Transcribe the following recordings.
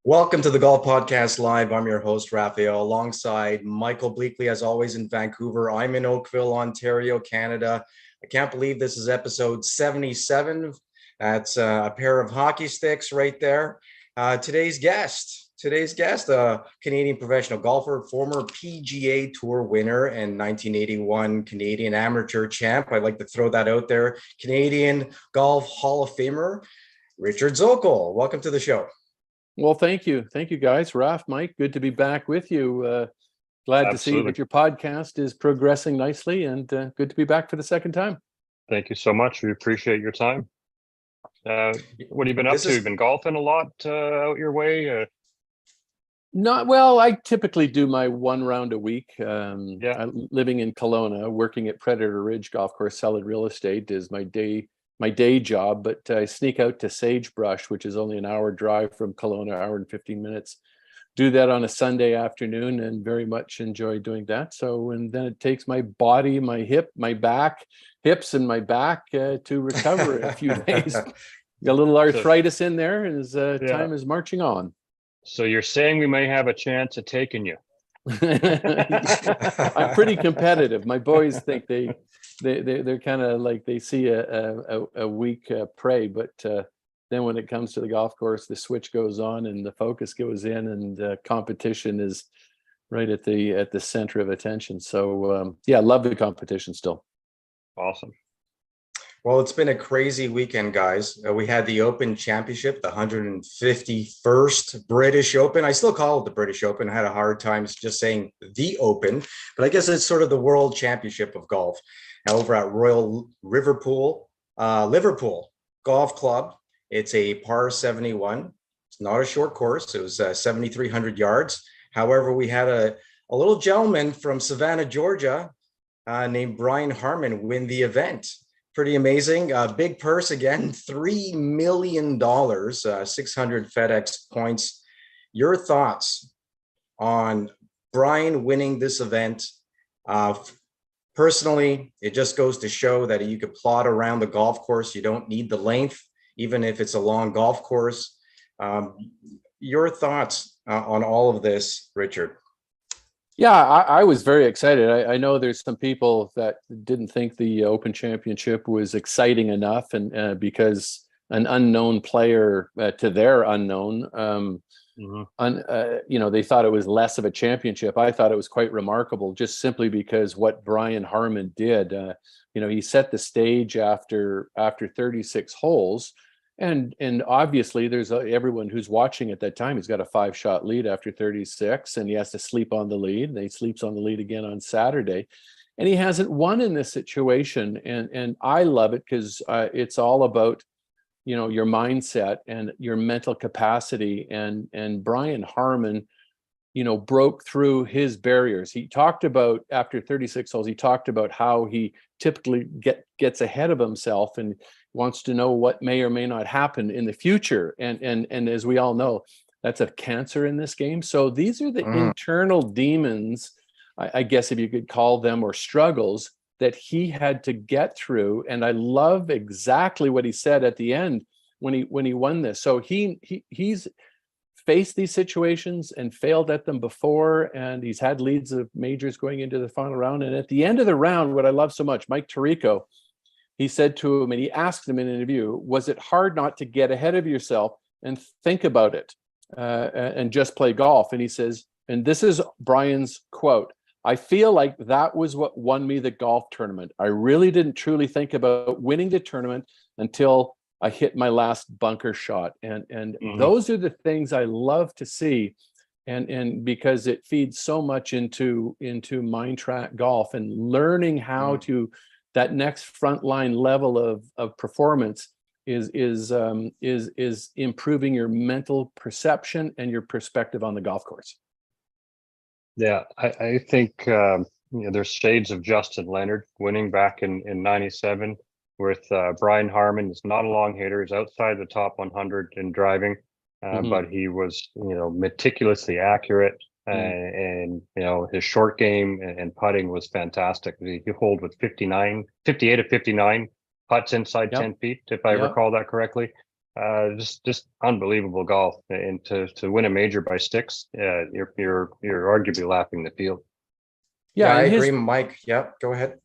Welcome to the Golf Podcast Live. I'm your host, Rafael, alongside Michael Bleakley, as always, in Vancouver. I'm in Oakville, Ontario, Canada. I can't believe this is episode 77. That's a pair of hockey sticks right there. Today's guest, a Canadian professional golfer, former PGA Tour winner and 1981 Canadian amateur champ. I'd like to throw that out there. Canadian Golf Hall of Famer, Richard Zokol. Welcome to the show. Well, thank you. Thank you, guys. Raf, Mike, good to be back with you. Glad to see that your podcast is progressing nicely, and good to be back for the second time. Thank you so much. We appreciate your time. What have you been up to? You've been golfing a lot out your way? Not well. I typically do my one round a week. I'm living in Kelowna, working at Predator Ridge Golf Course, selling real estate is my day job, but I sneak out to Sagebrush, which is only an hour drive from Kelowna, hour and 15 minutes. Do that on a Sunday afternoon and very much enjoy doing that. So, and then it takes my body, my hips and my back to recover a few days. Got a little arthritis in there as time is marching on. So you're saying we may have a chance at taking you? I'm pretty competitive. My boys think they're kind of like they see a weak prey, but then when it comes to the golf course, the switch goes on and the focus goes in, and competition is right at the center of attention. So I love the competition still. Awesome. Well, it's been a crazy weekend, guys. We had the Open Championship, the 151st British Open. I still call it the British Open. I had a hard time just saying the Open, but I guess it's sort of the World Championship of golf. Now, over at Royal Liverpool Golf Club, it's a par 71. It's not a short course. It was 7,300 yards. However, we had a little gentleman from Savannah, Georgia, named Brian Harman win the event. Pretty amazing. Big purse again, $3 million, 600 FedEx points. Your thoughts on Brian winning this event? Personally, it just goes to show that you could plod around the golf course. You don't need the length, even if it's a long golf course. Your thoughts on all of this, Richard? Yeah, I was very excited. I know there's some people that didn't think the Open Championship was exciting enough, and because an unknown player to their unknown, they thought it was less of a championship. I thought it was quite remarkable, just simply because what Brian Harman did. He set the stage after 36 holes. And obviously, there's everyone who's watching at that time. He's got a 5-shot lead after 36, and he has to sleep on the lead. And he sleeps on the lead again on Saturday, and he hasn't won in this situation. And I love it because it's all about your mindset and your mental capacity. And Brian Harman, broke through his barriers. He talked about after 36 holes. He talked about how he typically gets ahead of himself and wants to know what may or may not happen in the future. And as we all know, that's a cancer in this game. So these are the internal demons, I guess if you could call them, or struggles that he had to get through. And I love exactly what he said at the end when he won this. So he's faced these situations and failed at them before, and he's had leads of majors going into the final round. And at the end of the round, what I love so much, Mike Tirico, he said to him, and he asked him in an interview, was it hard not to get ahead of yourself and think about it and just play golf? And he says, and this is Brian's quote, "I feel like that was what won me the golf tournament. I really didn't truly think about winning the tournament until I hit my last bunker shot." And those are the things I love to see. And because it feeds so much into mind track golf and learning how to that next frontline level of performance is improving your mental perception and your perspective on the golf course. Yeah, I think there's shades of Justin Leonard winning back in 97 with Brian Harman. He's not a long hitter. He's outside the top 100 in driving, but he was meticulously accurate. And his short game and putting was fantastic. He holed with 58 of 59 putts inside 10 feet, if I recall that correctly. Just unbelievable golf, and to win a major by sticks, you're arguably lapping the field. Yeah, Yeah, I and agree, Mike. Yeah, go ahead.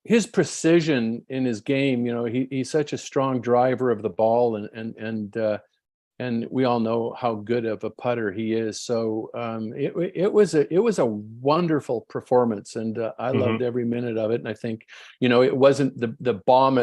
his precision in his game, he's such a strong driver of the ball, and we all know how good of a putter he is. So it was a wonderful performance, and I loved every minute of it. And I think it wasn't the bomb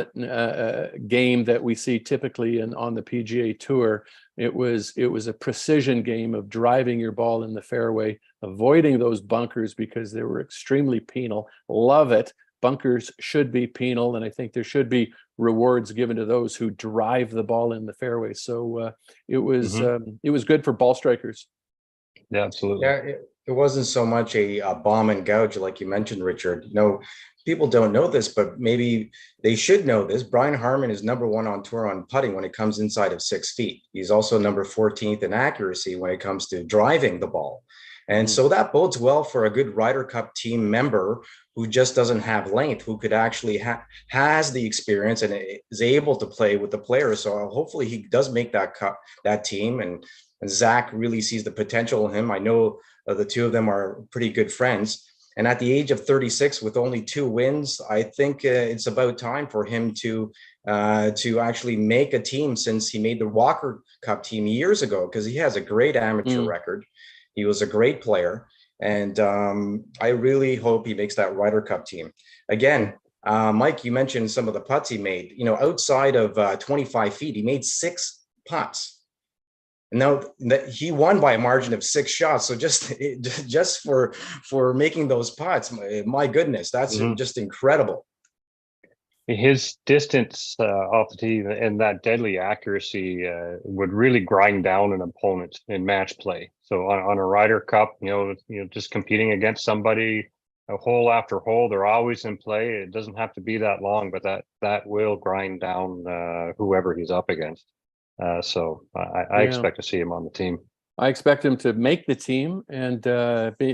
game that we see typically on the PGA Tour. It was a precision game of driving your ball in the fairway, avoiding those bunkers because they were extremely penal. Love it. Bunkers should be penal, and I think there should be rewards given to those who drive the ball in the fairway. So it was good for ball strikers. Yeah, absolutely. Yeah, it wasn't so much a bomb and gouge like you mentioned, Richard. People don't know this, but maybe they should know this. Brian Harman is number 1 on tour on putting when it comes inside of 6 feet. He's also number 14th in accuracy when it comes to driving the ball. And so that bodes well for a good Ryder Cup team member who just doesn't have length, who could actually has the experience and is able to play with the players. So hopefully he does make that team. And Zach really sees the potential in him. I know the two of them are pretty good friends. And at the age of 36, with only 2 wins, I think it's about time for him to actually make a team, since he made the Walker Cup team years ago, because he has a great amateur record. He was a great player, and I really hope he makes that Ryder Cup team. Again, Mike, you mentioned some of the putts he made. Outside of 25 feet, he made 6 putts. And now he won by a margin of 6 shots. So just for making those putts, my goodness, that's just incredible. His distance off the tee and that deadly accuracy would really grind down an opponent in match play. So on a Ryder Cup, just competing against somebody hole after hole, they're always in play. It doesn't have to be that long, but that will grind down whoever he's up against. So I expect to see him on the team. I expect him to make the team and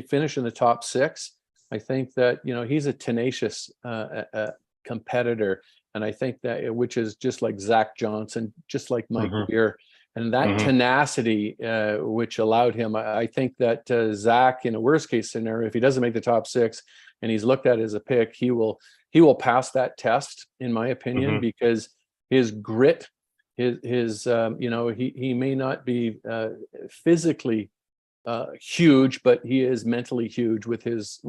finish in the top 6. I think that he's a tenacious competitor, and I think that, which is just like Zach Johnson, just like Mike Weir, and that tenacity which allowed him. I think that Zach, in a worst case scenario, if he doesn't make the top 6 and he's looked at as a pick, he will pass that test, in my opinion, because his grit, his he may not be physically huge, but he is mentally huge with his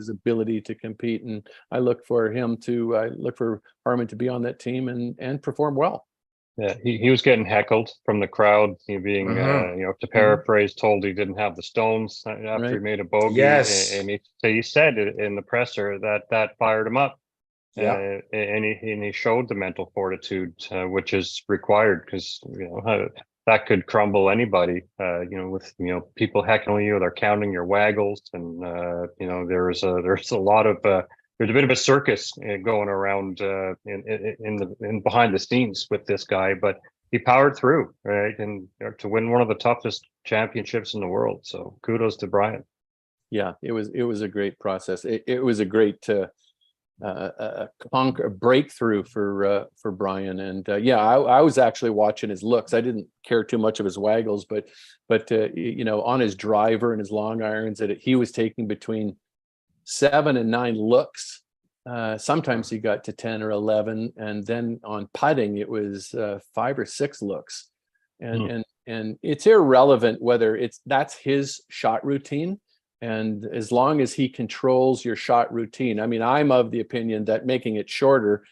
ability to compete. And I look for Harman to be on that team and perform well. Yeah, he was getting heckled from the crowd, being to paraphrase, told he didn't have the stones after he made a bogey. Yes, and he said in the presser that fired him up. Yeah, and he showed the mental fortitude which is required, because that could crumble anybody. With people heckling you, they're counting your waggles, and there's a lot of there's a bit of a circus going around in behind the scenes with this guy, but he powered through, right, and to win one of the toughest championships in the world. So kudos to Brian. Yeah, it was a great process. It was a great breakthrough for Brian. And I was actually watching his looks. I didn't care too much of his waggles, but on his driver and his long irons, that he was taking between 7 and 9 looks. Sometimes he got to 10 or 11, and then on putting it was 5 or 6 looks. And it's irrelevant whether that's his shot routine. And as long as he controls your shot routine, I mean, I'm of the opinion that making it shorter,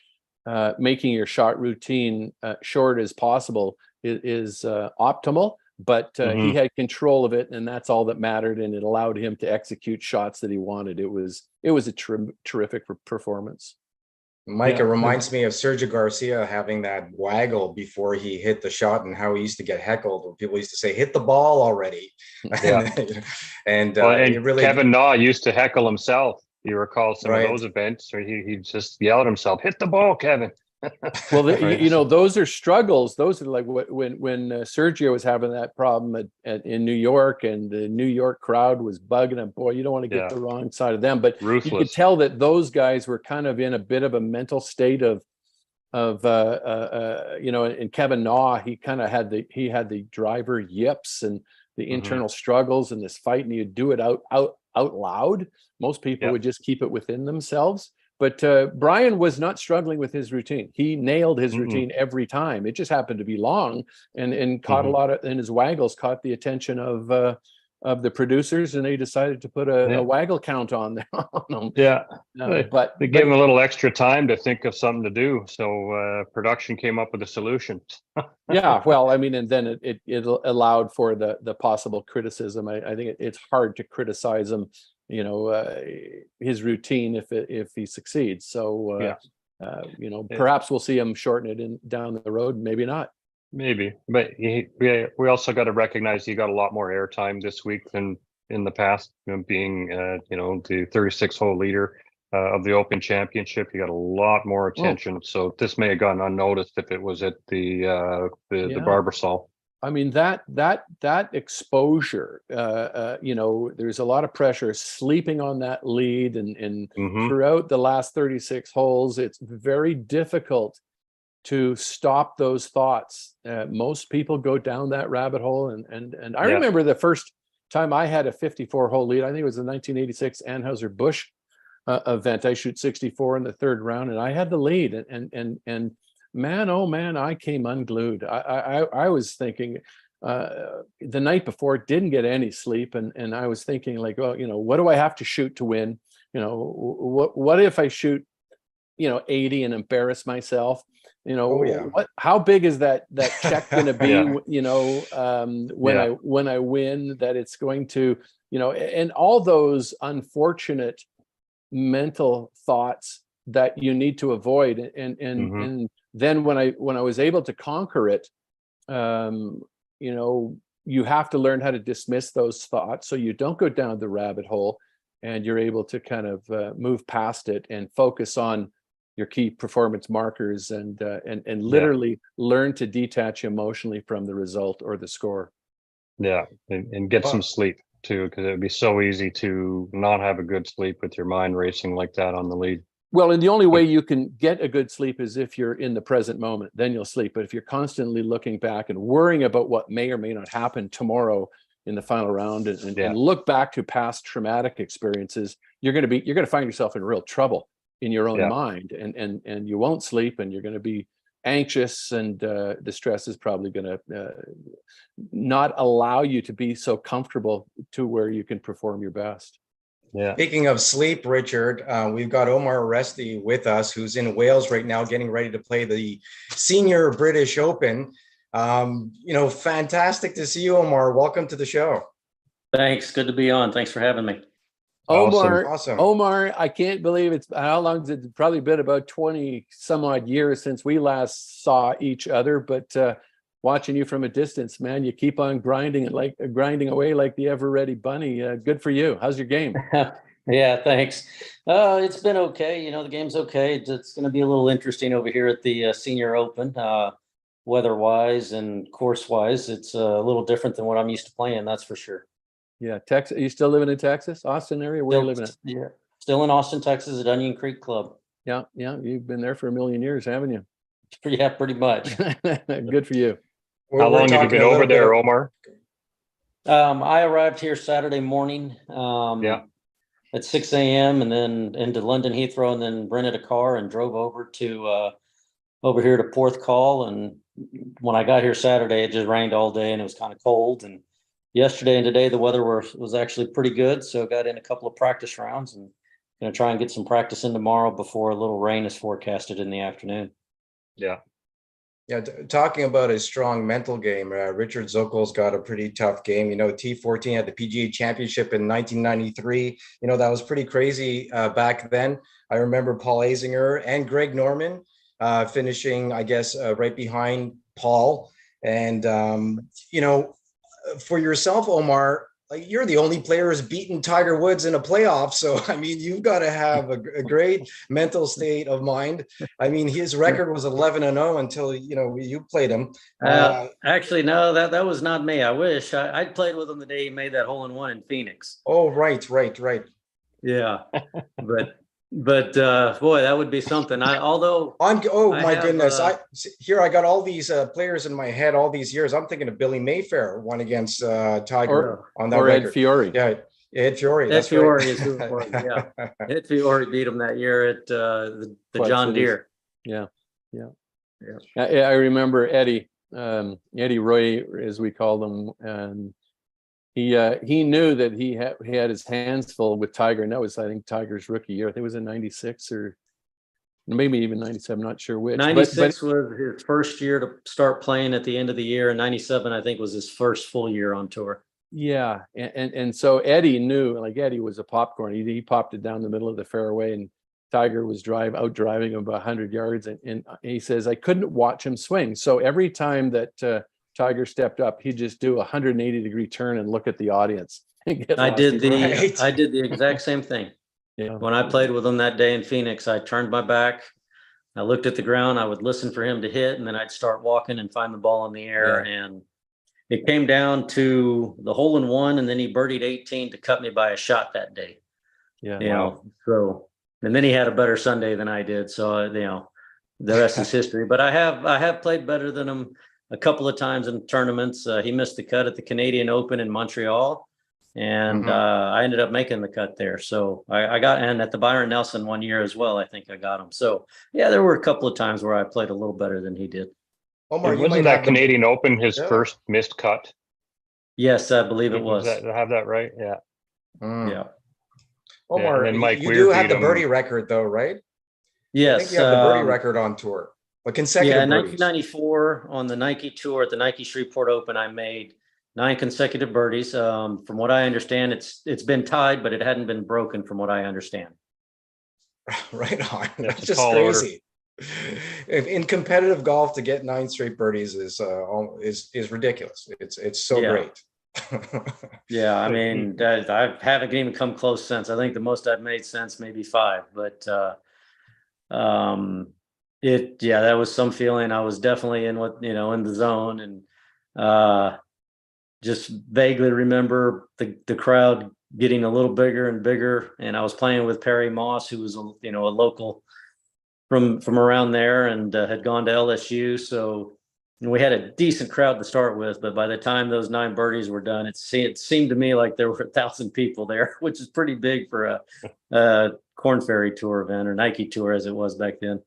making your shot routine short as possible is optimal. But he had control of it, and that's all that mattered. And it allowed him to execute shots that he wanted. It was a terrific performance. Mike, it reminds me of Sergio Garcia having that waggle before he hit the shot, and how he used to get heckled when people used to say, "Hit the ball already." and really, Kevin Na used to heckle himself. You recall some of those events where he just yelled at himself, "Hit the ball, Kevin." Well, those are struggles. Those are like when Sergio was having that problem in New York, and the New York crowd was bugging him. Boy, you don't want to get the wrong side of them. But ruthless. You could tell that those guys were kind of in a bit of a mental state of and Kevin Na, he kind of had the driver yips and the internal struggles and this fight, and he'd do it out loud. Most people would just keep it within themselves. But Brian was not struggling with his routine. He nailed his routine every time. It just happened to be long, and caught a lot of, and his waggles caught the attention of the producers, and they decided to put a waggle count on them. But they gave him a little extra time to think of something to do. So production came up with a solution. Well, I mean, and then it allowed for the possible criticism. I think it's hard to criticize him, his routine if he succeeds. So perhaps we'll see him shorten it down the road. Maybe not. Maybe, but we also got to recognize he got a lot more airtime this week than in the past. Being the 36-hole leader of the Open Championship, he got a lot more attention. So this may have gone unnoticed if it was at the Barbasol. I mean, that exposure, there's a lot of pressure sleeping on that lead, and throughout the last 36 holes, it's very difficult to stop those thoughts. Most people go down that rabbit hole, and I remember the first time I had a 54-hole lead. I think it was the 1986 Anheuser-Busch event. I shoot 64 in the third round, and I had the lead, and man, oh man, I came unglued. I was thinking the night before, didn't get any sleep, and I was thinking like, well, what do I have to shoot to win? What if I shoot 80 and embarrass myself? How big is that check going to be? When I win, that it's going to, and all those unfortunate mental thoughts that you need to avoid. And then when I was able to conquer it, you have to learn how to dismiss those thoughts so you don't go down the rabbit hole, and you're able to kind of move past it and focus on your key performance markers, and literally learn to detach emotionally from the result or the score. And get some sleep too, because it would be so easy to not have a good sleep with your mind racing like that on the lead. Well, and the only way you can get a good sleep is if you're in the present moment, then you'll sleep. But if you're constantly looking back and worrying about what may or may not happen tomorrow in the final round, and look back to past traumatic experiences, you're going to find yourself in real trouble in your own mind, and you won't sleep, and you're going to be anxious, and the stress is probably going to not allow you to be so comfortable to where you can perform your best. Speaking of sleep, Richard, we've got Omar Uresti with us, who's in Wales right now, getting ready to play the Senior British Open. Fantastic to see you, Omar. Welcome to the show. Thanks. Good to be on. Thanks for having me. Awesome. Omar, I can't believe how long has it probably been? About 20 some odd years since we last saw each other, but watching you from a distance, man, you keep on grinding away like the ever ready bunny. Good for you. How's your game? Yeah, thanks. It's been okay. The game's okay. It's going to be a little interesting over here at the Senior Open. Weather-wise and course-wise, it's a little different than what I'm used to playing, that's for sure. Yeah, Texas. Are you still living in Texas, Austin area? Where are you living at? Yeah, still in Austin, Texas, at Onion Creek Club. Yeah. You've been there for a million years, haven't you? Yeah, pretty much. Good for you. How long have you been over there, Omar? I arrived here Saturday morning at 6 a.m. and then into London Heathrow, and then rented a car and drove over here to Porthcawl. And when I got here Saturday, it just rained all day and it was kind of cold. And yesterday and today, the weather was actually pretty good. So got in a couple of practice rounds, and going to try and get some practice in tomorrow before a little rain is forecasted in the afternoon. Talking about a strong mental game, Richard Zokol's got a pretty tough game. T14 at the PGA Championship in 1993. That was pretty crazy back then. I remember Paul Azinger and Greg Norman finishing, I guess, right behind Paul. And, for yourself, Omar, you're the only player who's beaten Tiger Woods in a playoff. So, you've got to have a great mental state of mind. His record was 11-0 until, you played him. Actually, no, that was not me. I wish I'd played with him the day he made that hole-in-one in Phoenix. Oh, right. Yeah. But But boy, that would be something. Oh I my have, goodness! I got all these players in my head all these years. I'm thinking of Billy Mayfair won against Tiger on that or Ed record. Fiore. Yeah, Ed Fiore. Ed That's Fiore right. is who it was. Yeah, Ed Fiore beat him that year at the Quad John Cities. Deere. Yeah. Yeah. I remember Eddie, Eddie Roy, as we called him, and he knew that he had his hands full with Tiger, and that was, I think, Tiger's rookie year. I think it was in '96 or maybe even '97, not sure which. 96 was his first year to start playing at the end of the year, and 97, I think, was his first full year on tour. Yeah, and so Eddie knew, like, Eddie was a popcorn. He popped it down the middle of the fairway, and Tiger was out driving him about 100 yards, and he says, I couldn't watch him swing. So every time that Tiger stepped up, he'd just do a 180-degree turn and look at the audience. I did Right. the exact same thing. Yeah. When I played with him that day in Phoenix, I turned my back, I looked at the ground, I would listen for him to hit, and then I'd start walking and find the ball in the air. Yeah. And it came down to the hole in one, and then he birdied 18 to cut me by a shot that day. Yeah. You know, so, and then he had a better Sunday than I did. So, you know, the rest is history. But I have played better than him a couple of times in tournaments. He missed the cut at the Canadian Open in Montreal, and I ended up making the cut there. So I got, and at the Byron Nelson one year as well, I think I got him. So yeah, there were a couple of times where I played a little better than he did. Omar, you Wasn't might that have Canadian Open his Yeah. first missed cut? Yes, I believe it was. Did I have that right? Yeah. Yeah. Omar, and then Mike you Weir do have beat the him. birdie record though, right? I Yes. think you have the birdie record on tour. But consecutive Yeah, birdies. 1994 on the Nike Tour at the Nike Shreveport Open, I made 9 consecutive birdies. From what I understand, it's been tied, but it hadn't been broken, from what I understand. Right on. Yeah, That's it's a just tall crazy. In competitive golf, to get 9 straight birdies is ridiculous. It's so Yeah. great. Yeah, I mean, I haven't even come close since. I think the most I've made since maybe 5, but that was some feeling. I was definitely in the zone, and just vaguely remember the crowd getting a little bigger and bigger. And I was playing with Perry Moss, who was a local from around there, and had gone to LSU. So we had a decent crowd to start with, but by the time those 9 birdies were done, it seemed to me like there were 1,000 people there, which is pretty big for a Corn Ferry Tour event, or Nike Tour as it was back then.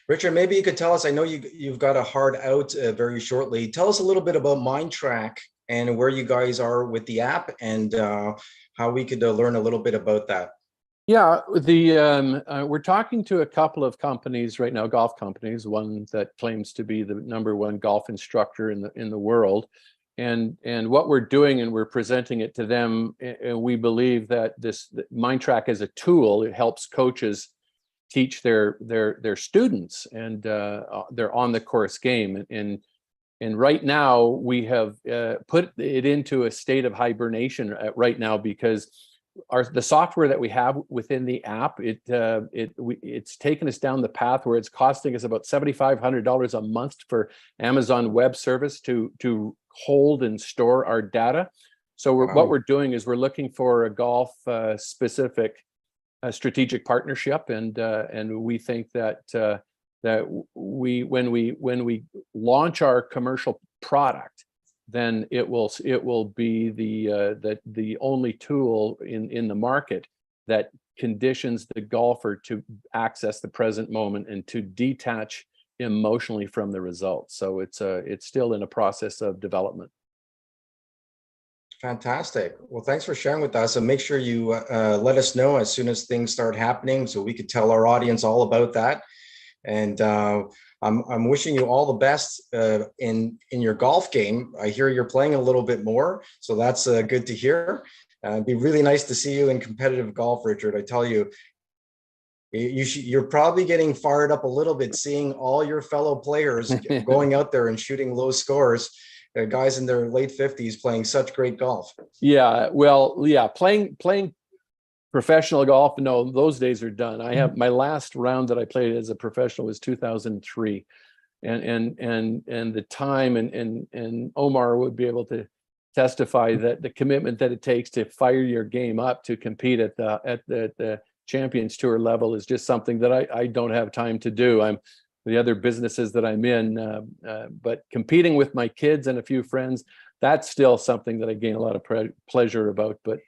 Richard, maybe you could tell us, I know you've got a hard out very shortly. Tell us a little bit about MindTrack and where you guys are with the app, and how we could learn a little bit about that. Yeah, we're talking to a couple of companies right now, golf companies, one that claims to be the #1 golf instructor in the world. And what we're doing, and we're presenting it to them, and we believe that MindTrack as a tool, it helps coaches teach their students and their on the course game. And right now we have put it into a state of hibernation right now, because the software that we have within the app, it's taken us down the path where it's costing us about $7,500 a month for Amazon Web Service to hold and store our data. So what we're doing is we're looking for a golf specific strategic partnership, and we think that when we launch our commercial product, then it will be the only tool in the market that conditions the golfer to access the present moment and to detach emotionally from the results. So it's still in a process of development. Fantastic. Well, thanks for sharing with us, and make sure you let us know as soon as things start happening, so we could tell our audience all about that. And I'm wishing you all the best in your golf game. I hear you're playing a little bit more, so that's good to hear. It'd be really nice to see you in competitive golf, Richard. I tell you, you're probably getting fired up a little bit seeing all your fellow players going out there and shooting low scores. Guys in their late 50s playing such great golf. Yeah, well, yeah, playing professional golf, no, those days are done. I have my last round that I played as a professional was 2003, and the time and Omar would be able to testify that the commitment that it takes to fire your game up to compete at the Champions Tour level is just something that I don't have time to do. I'm the other businesses that I'm in, but competing with my kids and a few friends, that's still something that I gain a lot of pleasure about. But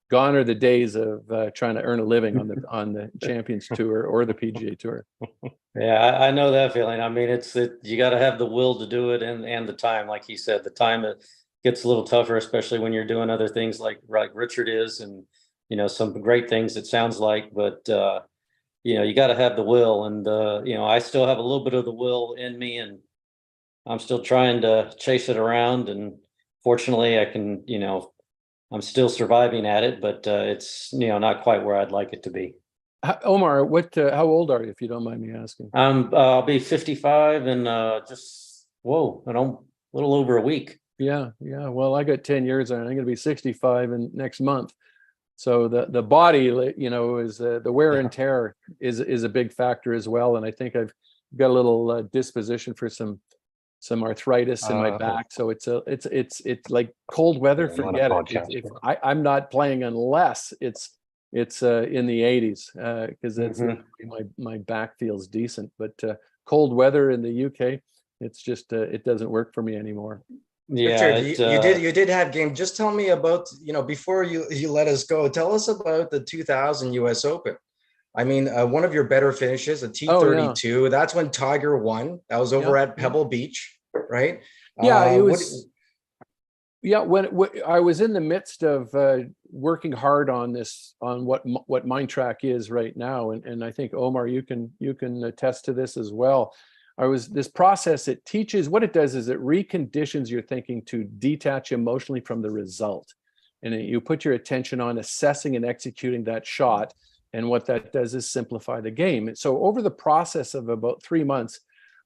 gone are the days of trying to earn a living on the Champions Tour or the PGA Tour. Yeah, I know that feeling. I mean, you got to have the will to do it and the time. Like he said, the time it gets a little tougher, especially when you're doing other things like Richard is, and some great things it sounds like. But you got to have the will, and I still have a little bit of the will in me, and I'm still trying to chase it around. And fortunately, I can, I'm still surviving at it, but it's not quite where I'd like it to be. Omar, how old are you, if you don't mind me asking? I'll be 55 in just a little over a week. Yeah. Well, I got 10 years on it. I'm going to be 65 in next month. So the body, is the wear and tear is a big factor as well. And I think I've got a little disposition for some arthritis in my back. So it's like cold weather. Forget it. I'm not playing unless it's in the 80s because it's my back feels decent. But cold weather in the UK, it's just it doesn't work for me anymore. Yeah, Richard, you did have game. Just tell me about, before you let us go, tell us about the 2000 US Open. I mean, one of your better finishes, a T32. Oh, yeah. That's when Tiger won. That was over at Pebble Beach, right? Yeah, it was. When I was in the midst of working hard on what Mind Track is right now, and I think Omar, you can attest to this as well. This process, it teaches, what it does is it reconditions your thinking to detach emotionally from the result. And you put your attention on assessing and executing that shot. And what that does is simplify the game. And so over the process of about 3 months,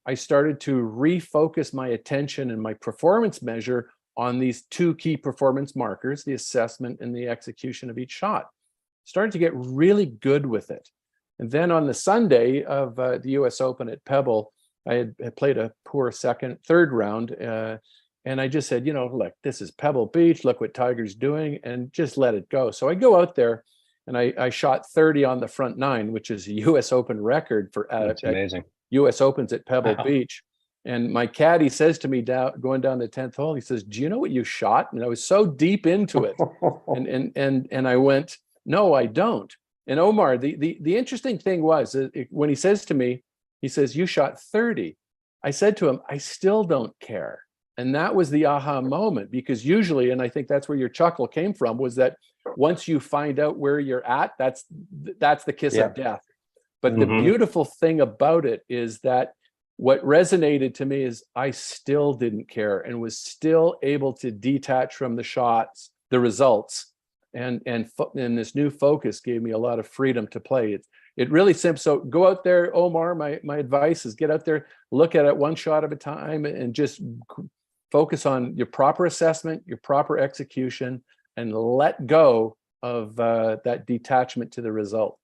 I started to refocus my attention and my performance measure on these two key performance markers, the assessment and the execution of each shot. Started to get really good with it. And then on the Sunday of the US Open at Pebble, I had played a poor third round, and I just said, look, this is Pebble Beach. Look what Tiger's doing, and just let it go. So I go out there, and I shot 30 on the front nine, which is a U.S. Open record for that's amazing. U.S. Opens at Pebble Beach. And my caddy says to me going down the 10th hole, he says, "Do you know what you shot?" And I was so deep into it, and I went, "No, I don't." And Omar, the interesting thing was when he says to me, he says, "You shot 30." I said to him, "I still don't care." And that was the aha moment, because usually, and I think that's where your chuckle came from, was that once you find out where you're at, that's the kiss of death. But the beautiful thing about it is that what resonated to me is I still didn't care and was still able to detach from the shots, the results, and this new focus gave me a lot of freedom to play. It really simple. So go out there, Omar. My advice is get out there, look at it one shot at a time, and just focus on your proper assessment, your proper execution, and let go of that detachment to the result.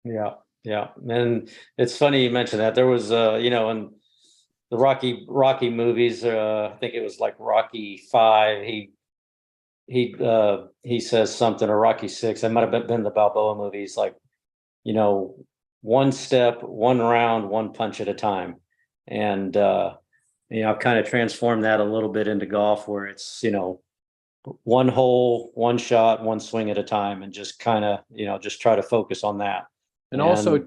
Yeah. And it's funny you mentioned that. There was, in the Rocky movies, I think it was like Rocky V. He says something, or Rocky VI. It might have been the Balboa movies, like, one step, one round, one punch at a time. And, I've kind of transformed that a little bit into golf, where it's, one hole, one shot, one swing at a time, and just kind of, just try to focus on that. And also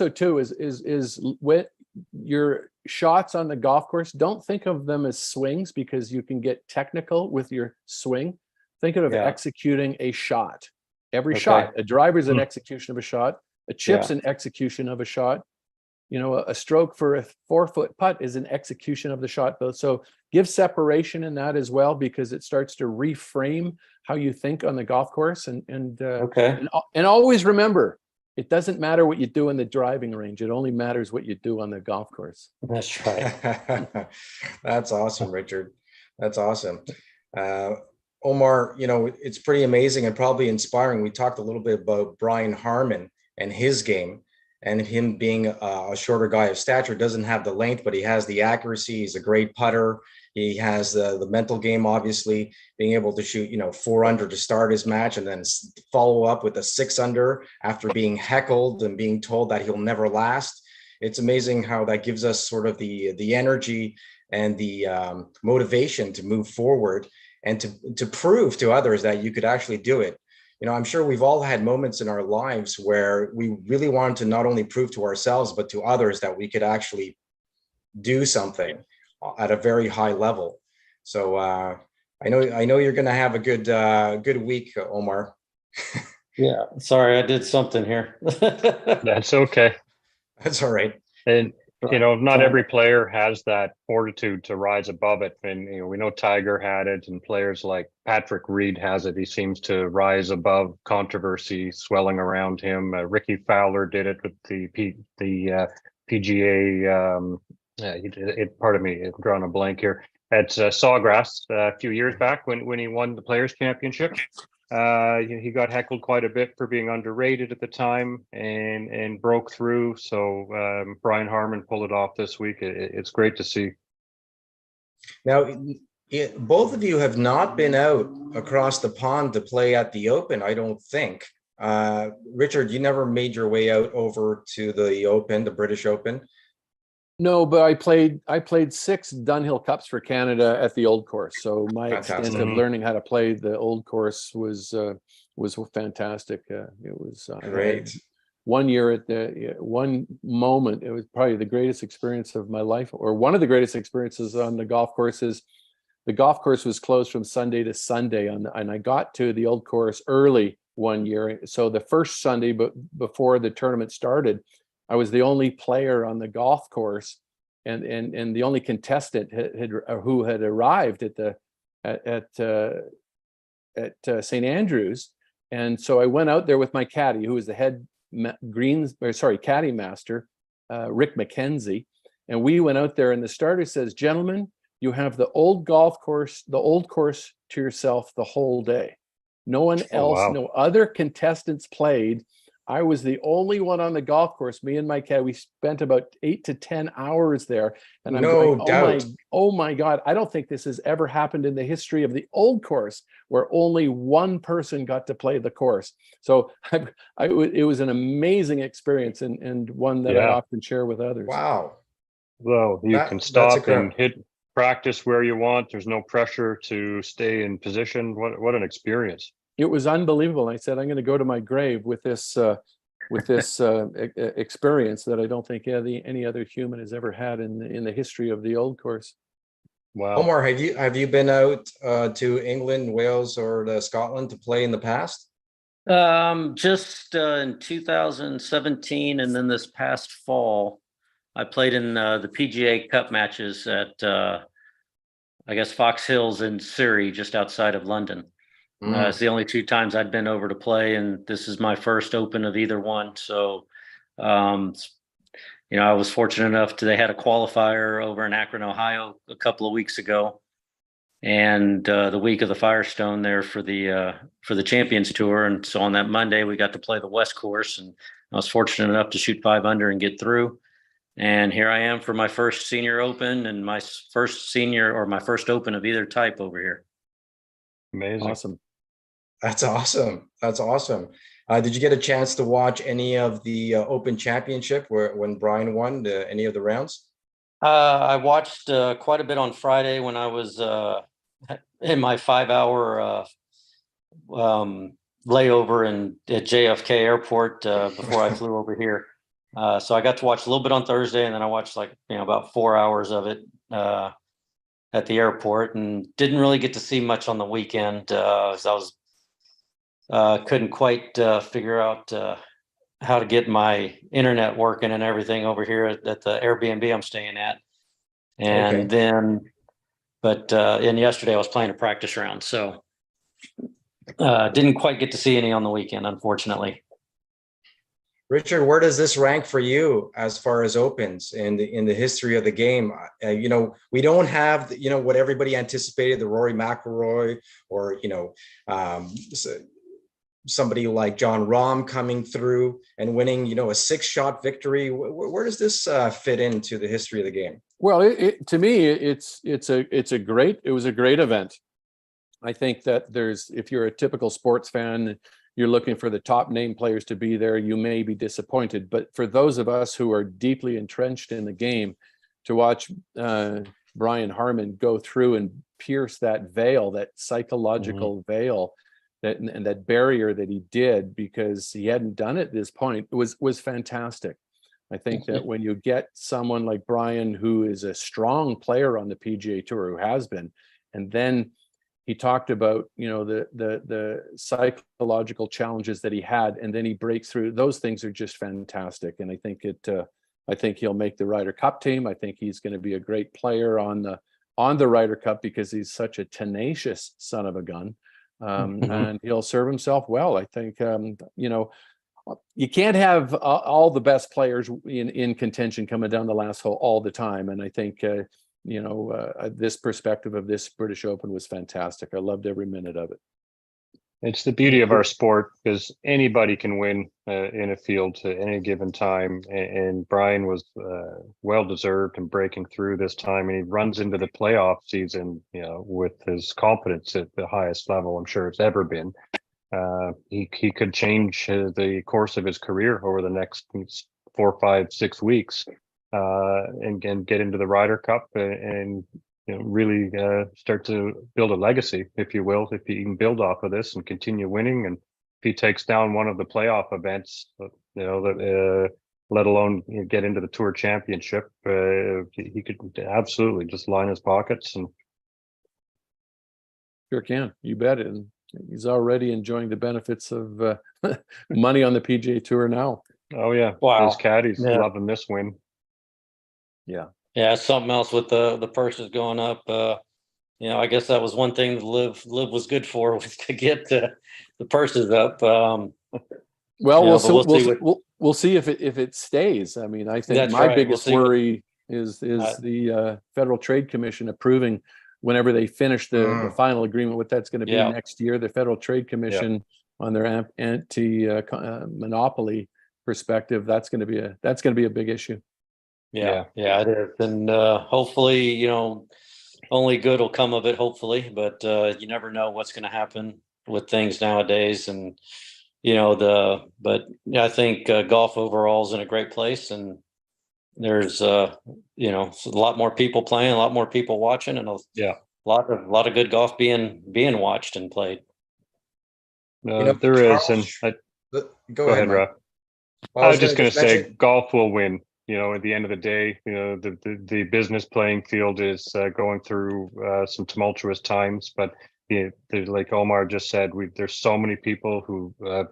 too is when your shots on the golf course, don't think of them as swings, because you can get technical with your swing. Think of executing a shot. Every shot, a driver's an execution of a shot, a chip's an execution of a shot. A stroke for a 4-foot putt is an execution of the shot. So give separation in that as well, because it starts to reframe how you think on the golf course. And always remember, it doesn't matter what you do in the driving range. It only matters what you do on the golf course. That's right. That's awesome, Richard. That's awesome. Omar, it's pretty amazing and probably inspiring. We talked a little bit about Brian Harman and his game. And him being a shorter guy of stature, doesn't have the length, but he has the accuracy. He's a great putter. He has the mental game, obviously, being able to shoot, 4 under to start his match and then follow up with a 6 under after being heckled and being told that he'll never last. It's amazing how that gives us sort of the energy and the motivation to move forward and to prove to others that you could actually do it. I'm sure we've all had moments in our lives where we really wanted to not only prove to ourselves, but to others that we could actually do something at a very high level. So I know you're going to have a good week, Omar. Yeah, sorry, I did something here. That's okay. That's all right. And not every player has that fortitude to rise above it. And we know Tiger had it, and players like Patrick Reed has it. He seems to rise above controversy swelling around him. Ricky Fowler did it with the PGA. Pardon me, I'm drawing a blank here. At Sawgrass a few years back when he won the Players Championship. He got heckled quite a bit for being underrated at the time and broke through. So Brian Harman pulled it off this week. It's great to see. Now, both of you have not been out across the pond to play at the Open, I don't think. Richard, you never made your way out over to the Open, the British Open. No, but I played 6 Dunhill Cups for Canada at the Old Course. So my extent of learning how to play the Old Course was fantastic. It was great. One year at one moment, it was probably the greatest experience of my life, or one of the greatest experiences on the golf course. Is the golf course was closed from Sunday to Sunday, and I got to the Old Course early one year. So the first Sunday, but before the tournament started, I was the only player on the golf course, and the only contestant who had arrived at St. Andrews, and so I went out there with my caddy, who was the head caddy master, Rick McKenzie, and we went out there. And the starter says, "Gentlemen, you have the Old Course to yourself the whole day. No one else, no other contestants played. I was the only one on the golf course. Me and my caddy, we spent about 8 to 10 hours there. And I'm going, oh my God, I don't think this has ever happened in the history of the Old Course, where only one person got to play the course." So it was an amazing experience, and one that I often share with others. Wow. Well, you can stop and hit practice where you want. There's no pressure to stay in position. What an experience. It was unbelievable. I said, I'm going to go to my grave with this experience that I don't think any other human has ever had in the history of the Old Course. Wow. Omar, have you been out to England, Wales, or Scotland to play in the past? Just in 2017, and then this past fall, I played in the PGA Cup matches at I guess Fox Hills in Surrey, just outside of London. It's the only 2 times I'd been over to play, and this is my first Open of either one. So, I was fortunate enough they had a qualifier over in Akron, Ohio, a couple of weeks ago, and the week of the Firestone there for the Champions Tour. And so on that Monday, we got to play the West Course, and I was fortunate enough to shoot 5 under and get through. And here I am for my first Senior Open and my first Open of either type over here. Amazing. Awesome. That's awesome. That's awesome. Did you get a chance to watch any of the Open Championship when Brian won any of the rounds? I watched quite a bit on Friday when I was in my 5-hour layover at JFK Airport before I flew over here. So I got to watch a little bit on Thursday, and then I watched about 4 hours of it at the airport, and didn't really get to see much on the weekend. As I was couldn't quite figure out how to get my internet working and everything over here at the Airbnb I'm staying at. And then yesterday I was playing a practice round, so didn't quite get to see any on the weekend, unfortunately. Richard, where does this rank for you as far as Opens in the history of the game? We don't have what everybody anticipated, the Rory McIlroy or somebody like John Rahm coming through and winning, a 6-shot victory. Where does this fit into the history of the game? Well, to me, it was a great event. I think that if you're a typical sports fan, you're looking for the top name players to be there, you may be disappointed. But for those of us who are deeply entrenched in the game, to watch Brian Harman go through and pierce that veil, that psychological veil, and that barrier that he did, because he hadn't done it at this point, was fantastic. I think that when you get someone like Brian, who is a strong player on the PGA Tour, who has been, and then he talked about, the psychological challenges that he had, and then he breaks through. Those things are just fantastic, and I think he'll make the Ryder Cup team. I think he's going to be a great player on the Ryder Cup, because he's such a tenacious son of a gun, and he'll serve himself well. I think you can't have all the best players in contention coming down the last hole all the time, and I think this perspective of this British Open was fantastic. I loved every minute of it. It's the beauty of our sport, because anybody can win in a field at any given time. And Brian was well-deserved and breaking through this time. And he runs into the playoff season, with his confidence at the highest level I'm sure it's ever been. He could change the course of his career over the next 4, 5, 6 weeks, and get into the Ryder Cup and really start to build a legacy, if you will, if he can build off of this and continue winning. And if he takes down one of the playoff events, let alone get into the Tour Championship, he could absolutely just line his pockets. And sure can, you bet it. And he's already enjoying the benefits of money on the PGA Tour now. Oh yeah, wow, his caddies loving this win. Yeah, something else with the purses going up. I guess that was one thing that Liv was good for, was to get the purses up. We'll see if it stays. I mean, I think my biggest worry is the Federal Trade Commission approving, whenever they finish the final agreement, what that's going to be next year. The Federal Trade Commission on their anti-monopoly perspective, that's going to be a big issue. Yeah, it is. And hopefully, only good will come of it, hopefully, but you never know what's going to happen with things nowadays. And, I think golf overall is in a great place, and there's, a lot more people playing, a lot more people watching, and a lot of good golf being watched and played. There is. And go ahead, Rob. I was just going to say golf will win. At the end of the day, the business playing field is going through some tumultuous times. But like Omar just said, there's so many people who have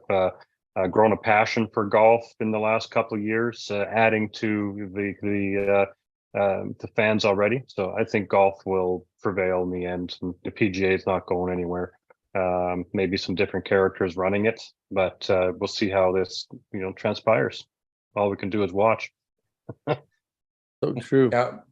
grown a passion for golf in the last couple of years, adding to the fans already. So I think golf will prevail in the end. And the PGA is not going anywhere. Maybe some different characters running it, but we'll see how this transpires. All we can do is watch. So true. Now,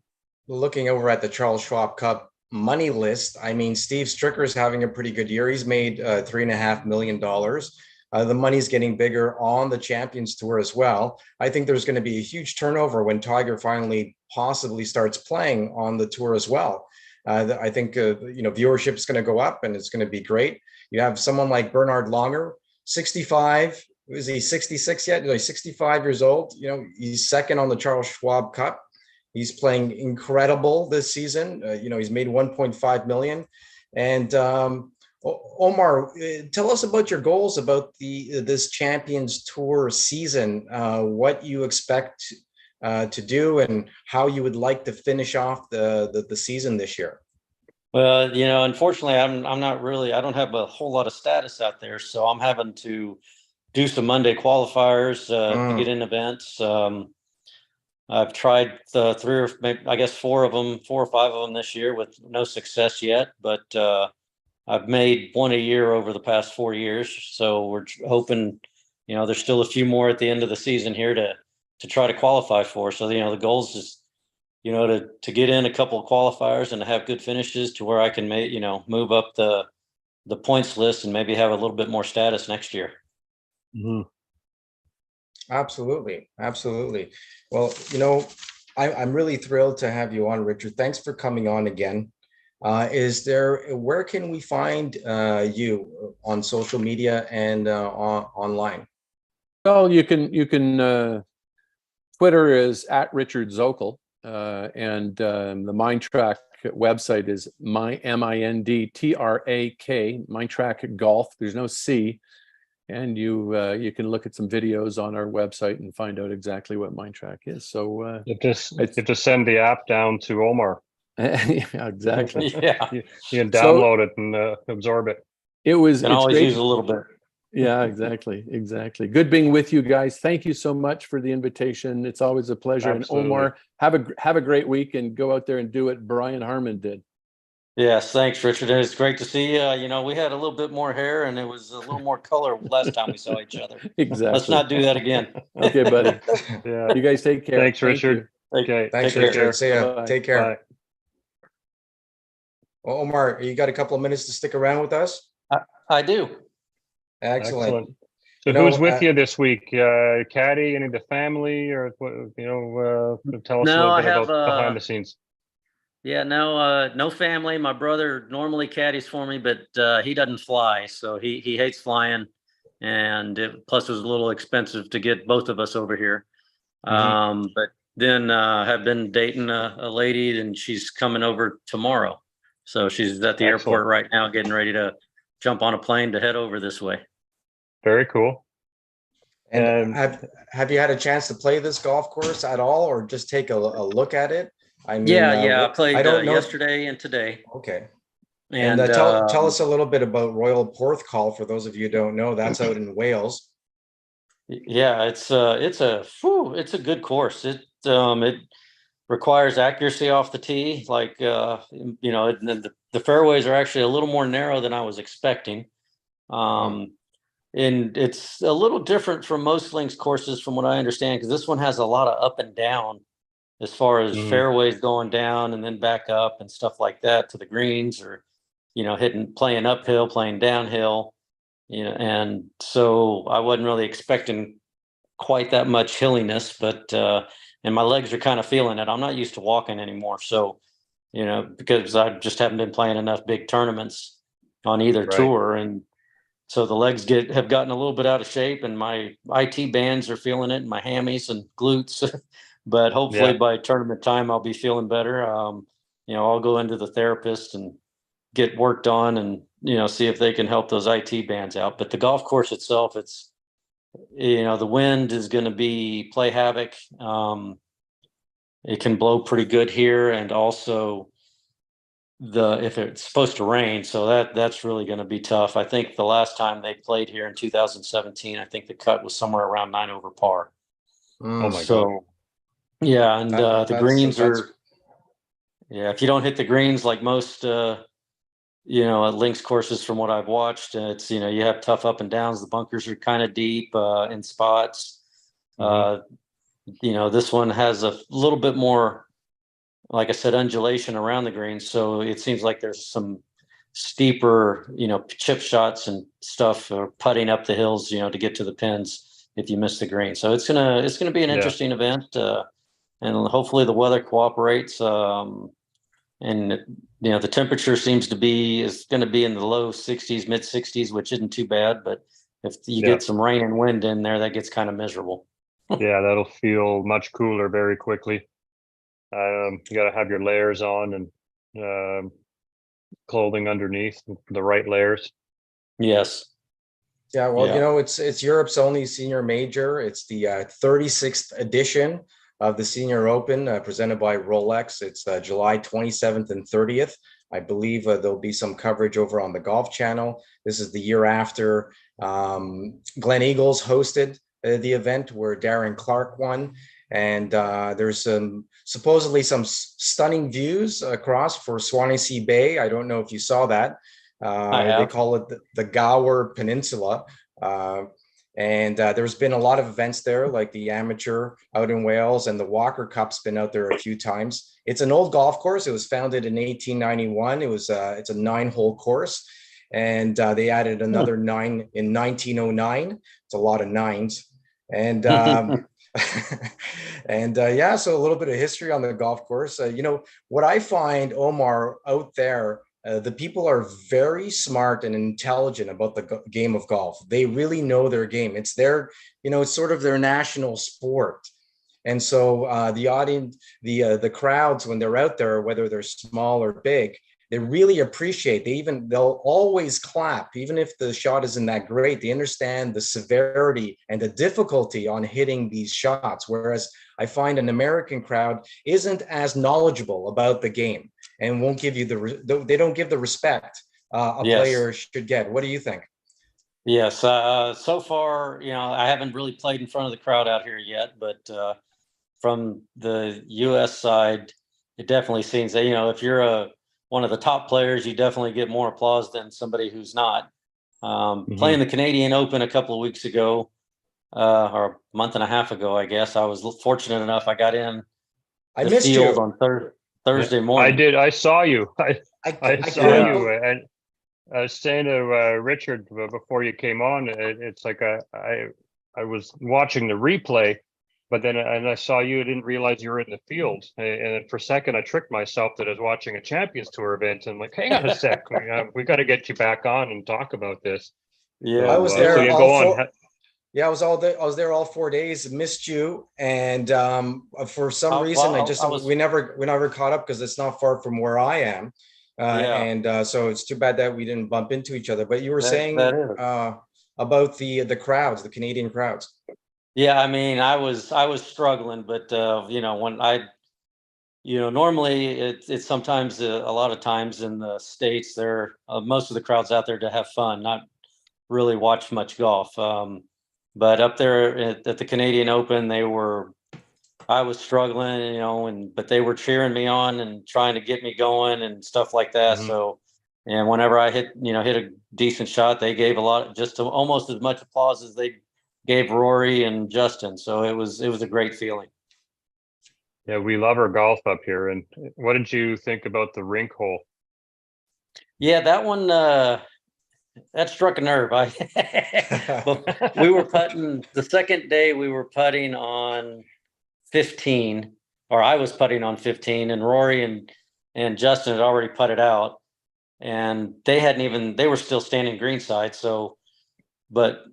looking over at the Charles Schwab Cup money list, I mean, Steve Stricker's having a pretty good year. He's made $3.5 million. The money's getting bigger on the Champions Tour as well. I think there's going to be a huge turnover when Tiger finally possibly starts playing on the tour as well. I think viewership is going to go up, and it's going to be great. You have someone like Bernhard Langer, 65. Is he 66 yet? He's 65 years old. He's second on the Charles Schwab Cup. He's playing incredible this season. He's made 1.5 million. And Omar, tell us about your goals about this Champions Tour season. What you expect to do, and how you would like to finish off the season this year. Well, unfortunately, I'm not really. I don't have a whole lot of status out there, so I'm having to do some Monday qualifiers to get in events. I've tried 3 or maybe, I guess 4 or 5 of them this year with no success yet, but I've made 1 a year over the past 4 years. So we're hoping, there's still a few more at the end of the season here to try to qualify for. So, the goals is, to get in a couple of qualifiers and to have good finishes to where I can move up the the points list and maybe have a little bit more status next year. Mhm. Absolutely. Absolutely. Well, I'm really thrilled to have you on, Richard. Thanks for coming on again. Where can we find you on social media and online? Well, you can Twitter is at Richard Zokol, and the Mindtrack website is MINDTRAK, Mindtrack Golf. There's no C, and you can look at some videos on our website and find out exactly what Mindtrack is. So You just send the app down to Omar. yeah, exactly. Yeah, You can download it and absorb it. It's always great. use a little bit. Yeah, exactly. Good being with you guys. Thank you so much for the invitation. It's always a pleasure. Absolutely. And Omar, have a great week and go out there and do what Brian Harman did. Yes, thanks, Richard. It's great to see you. We had a little bit more hair and it was a little more color last time we saw each other. Exactly. Let's not do that again. Okay, buddy. Yeah. You guys take care. Thanks, Richard. Okay. Thanks, Take Richard. care. See ya. Bye-bye. Take care. Bye. Well, Omar, you got a couple of minutes to stick around with us? I do. Excellent. So who's with you this week? Caddy, any of the family, or tell us a No, little I bit have, about behind the scenes. Yeah, no family. My brother normally caddies for me, but he doesn't fly, so he hates flying, and plus it was a little expensive to get both of us over here. But then have been dating a lady, and she's coming over tomorrow. So she's at the airport right now, getting ready to jump on a plane to head over this way. Very cool. And have you had a chance to play this golf course at all, or just take a look at it? I mean, I played I don't know. yesterday and today. Okay. And tell us a little bit about Royal Porthcawl for those of you who don't know. That's out in Wales. Yeah, it's a good course. It requires accuracy off the tee. Like the fairways are actually a little more narrow than I was expecting. And it's a little different from most links courses from what I understand, because this one has a lot of up and down as far as fairways going down and then back up and stuff like that to the greens, or playing uphill, playing downhill, and so I wasn't really expecting quite that much hilliness, but and my legs are kind of feeling it. I'm not used to walking anymore, so because I just haven't been playing enough big tournaments on either tour, and so the legs have gotten a little bit out of shape, and my IT bands are feeling it, and my hammies and glutes. But hopefully by tournament time, I'll be feeling better. I'll go into the therapist and get worked on, and see if they can help those IT bands out. But the golf course itself, it's the wind is going to play havoc. It can blow pretty good here, and also if it's supposed to rain, so that's really going to be tough. I think the last time they played here in 2017, I think the cut was somewhere around 9 over par. Oh my God. Yeah, and the greens are, if you don't hit the greens like most links courses from what I've watched, it's you have tough up and downs. The bunkers are kind of deep in spots. This one has a little bit more, like I said, undulation around the greens, so it seems like there's some steeper chip shots and stuff, or putting up the hills to get to the pins if you miss the green. So it's gonna be an interesting event, and hopefully the weather cooperates, and the temperature is going to be in the low 60s, mid 60s, which isn't too bad, but if you get some rain and wind in there, that gets kind of miserable. Yeah, that'll feel much cooler very quickly. You got to have your layers on, and clothing underneath, the right layers. Yes. Yeah, well, it's Europe's only senior major. It's the 36th edition of the Senior Open, presented by Rolex. It's July 27th and 30th. I believe there'll be some coverage over on the Golf Channel. This is the year after Glen Eagles hosted the event, where Darren Clark won. And there's supposedly some stunning views across for Swansea Bay. I don't know if you saw that. They call it the Gower Peninsula. And there's been a lot of events there, like the Amateur out in Wales, and the Walker Cup's been out there a few times. It's an old golf course. It was founded in 1891. It's a 9-hole course. and they added another 9 in 1909. It's a lot of nines, and and yeah, so a little bit of history on the golf course. What I find, Omar, out there, the people are very smart and intelligent about the game of golf. They really know their game. It's their, it's sort of their national sport. And so the audience, the crowds, when they're out there, whether they're small or big, they really appreciate. They'll always clap, even if the shot isn't that great. They understand the severity and the difficulty on hitting these shots. Whereas I find an American crowd isn't as knowledgeable about the game and won't give you they don't give the respect a player should get. What do you think? Yes. So far, I haven't really played in front of the crowd out here yet, but from the U.S. side, it definitely seems that, if you're one of the top players, you definitely get more applause than somebody who's not. Playing the Canadian Open a couple of weeks ago, or a month and a half ago, I guess, I was fortunate enough. I got in the field on Thursday morning. I did. I saw you. I saw you. Yeah. And I was saying to Richard before you came on, it's like I was watching the replay, but then I saw you. I didn't realize you were in the field, and for a second I tricked myself that I was watching a Champions Tour event. And I'm like, hang on a sec, we got to get you back on and talk about this. Yeah, so, I was there. So you go on. Yeah, I was there all 4 days. Missed you, and for some reason, we never caught up because it's not far from where I am, and so it's too bad that we didn't bump into each other. But you were saying about the crowds, the Canadian crowds. Yeah, I mean, I was struggling, but when normally it's sometimes a lot of times in the States, most of the crowds out there to have fun, not really watch much golf. But up there at the Canadian Open, I was struggling, but they were cheering me on and trying to get me going and stuff like that. So, and whenever I hit a decent shot, they gave almost as much applause as they gave Rory and Justin. So it was a great feeling. Yeah, we love our golf up here. And what did you think about the rink hole? Yeah, that one, that struck a nerve. We were putting the second day. We were putting on 15, or I was putting on 15, and Rory and Justin had already putted out, and they were still standing greenside. So, but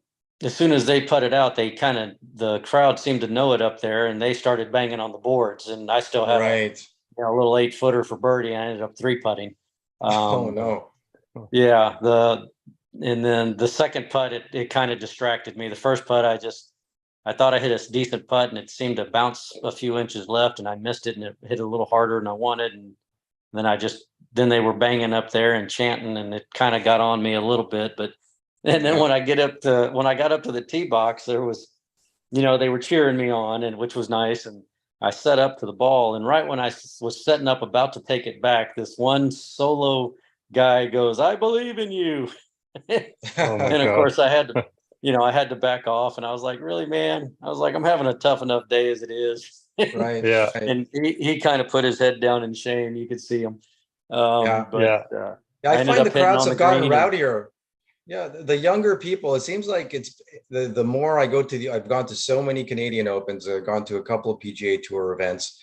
as soon as they putted out, the crowd seemed to know it up there, and they started banging on the boards, and I still had a little 8-footer for birdie. I ended up 3-putting. Oh no. Yeah, and then the second putt, it kind of distracted me. The first putt, I thought I hit a decent putt, and it seemed to bounce a few inches left, and I missed it, and it hit a little harder than I wanted. And then they were banging up there and chanting, and it kind of got on me a little bit. And then when I got up to the tee box, there was, they were cheering me on, and which was nice. And I set up to the ball, and right when I was setting up about to take it back, this one solo guy goes, "I believe in you." And of course I had to back off, and I was like, really, man? I was like, I'm having a tough enough day as it is. Right. Yeah. And he kind of put his head down in shame. You could see him. I find the crowds have gotten rowdier. Yeah, the younger people, it seems like it's the more I go I've gone to so many Canadian Opens, I've gone to a couple of PGA Tour events,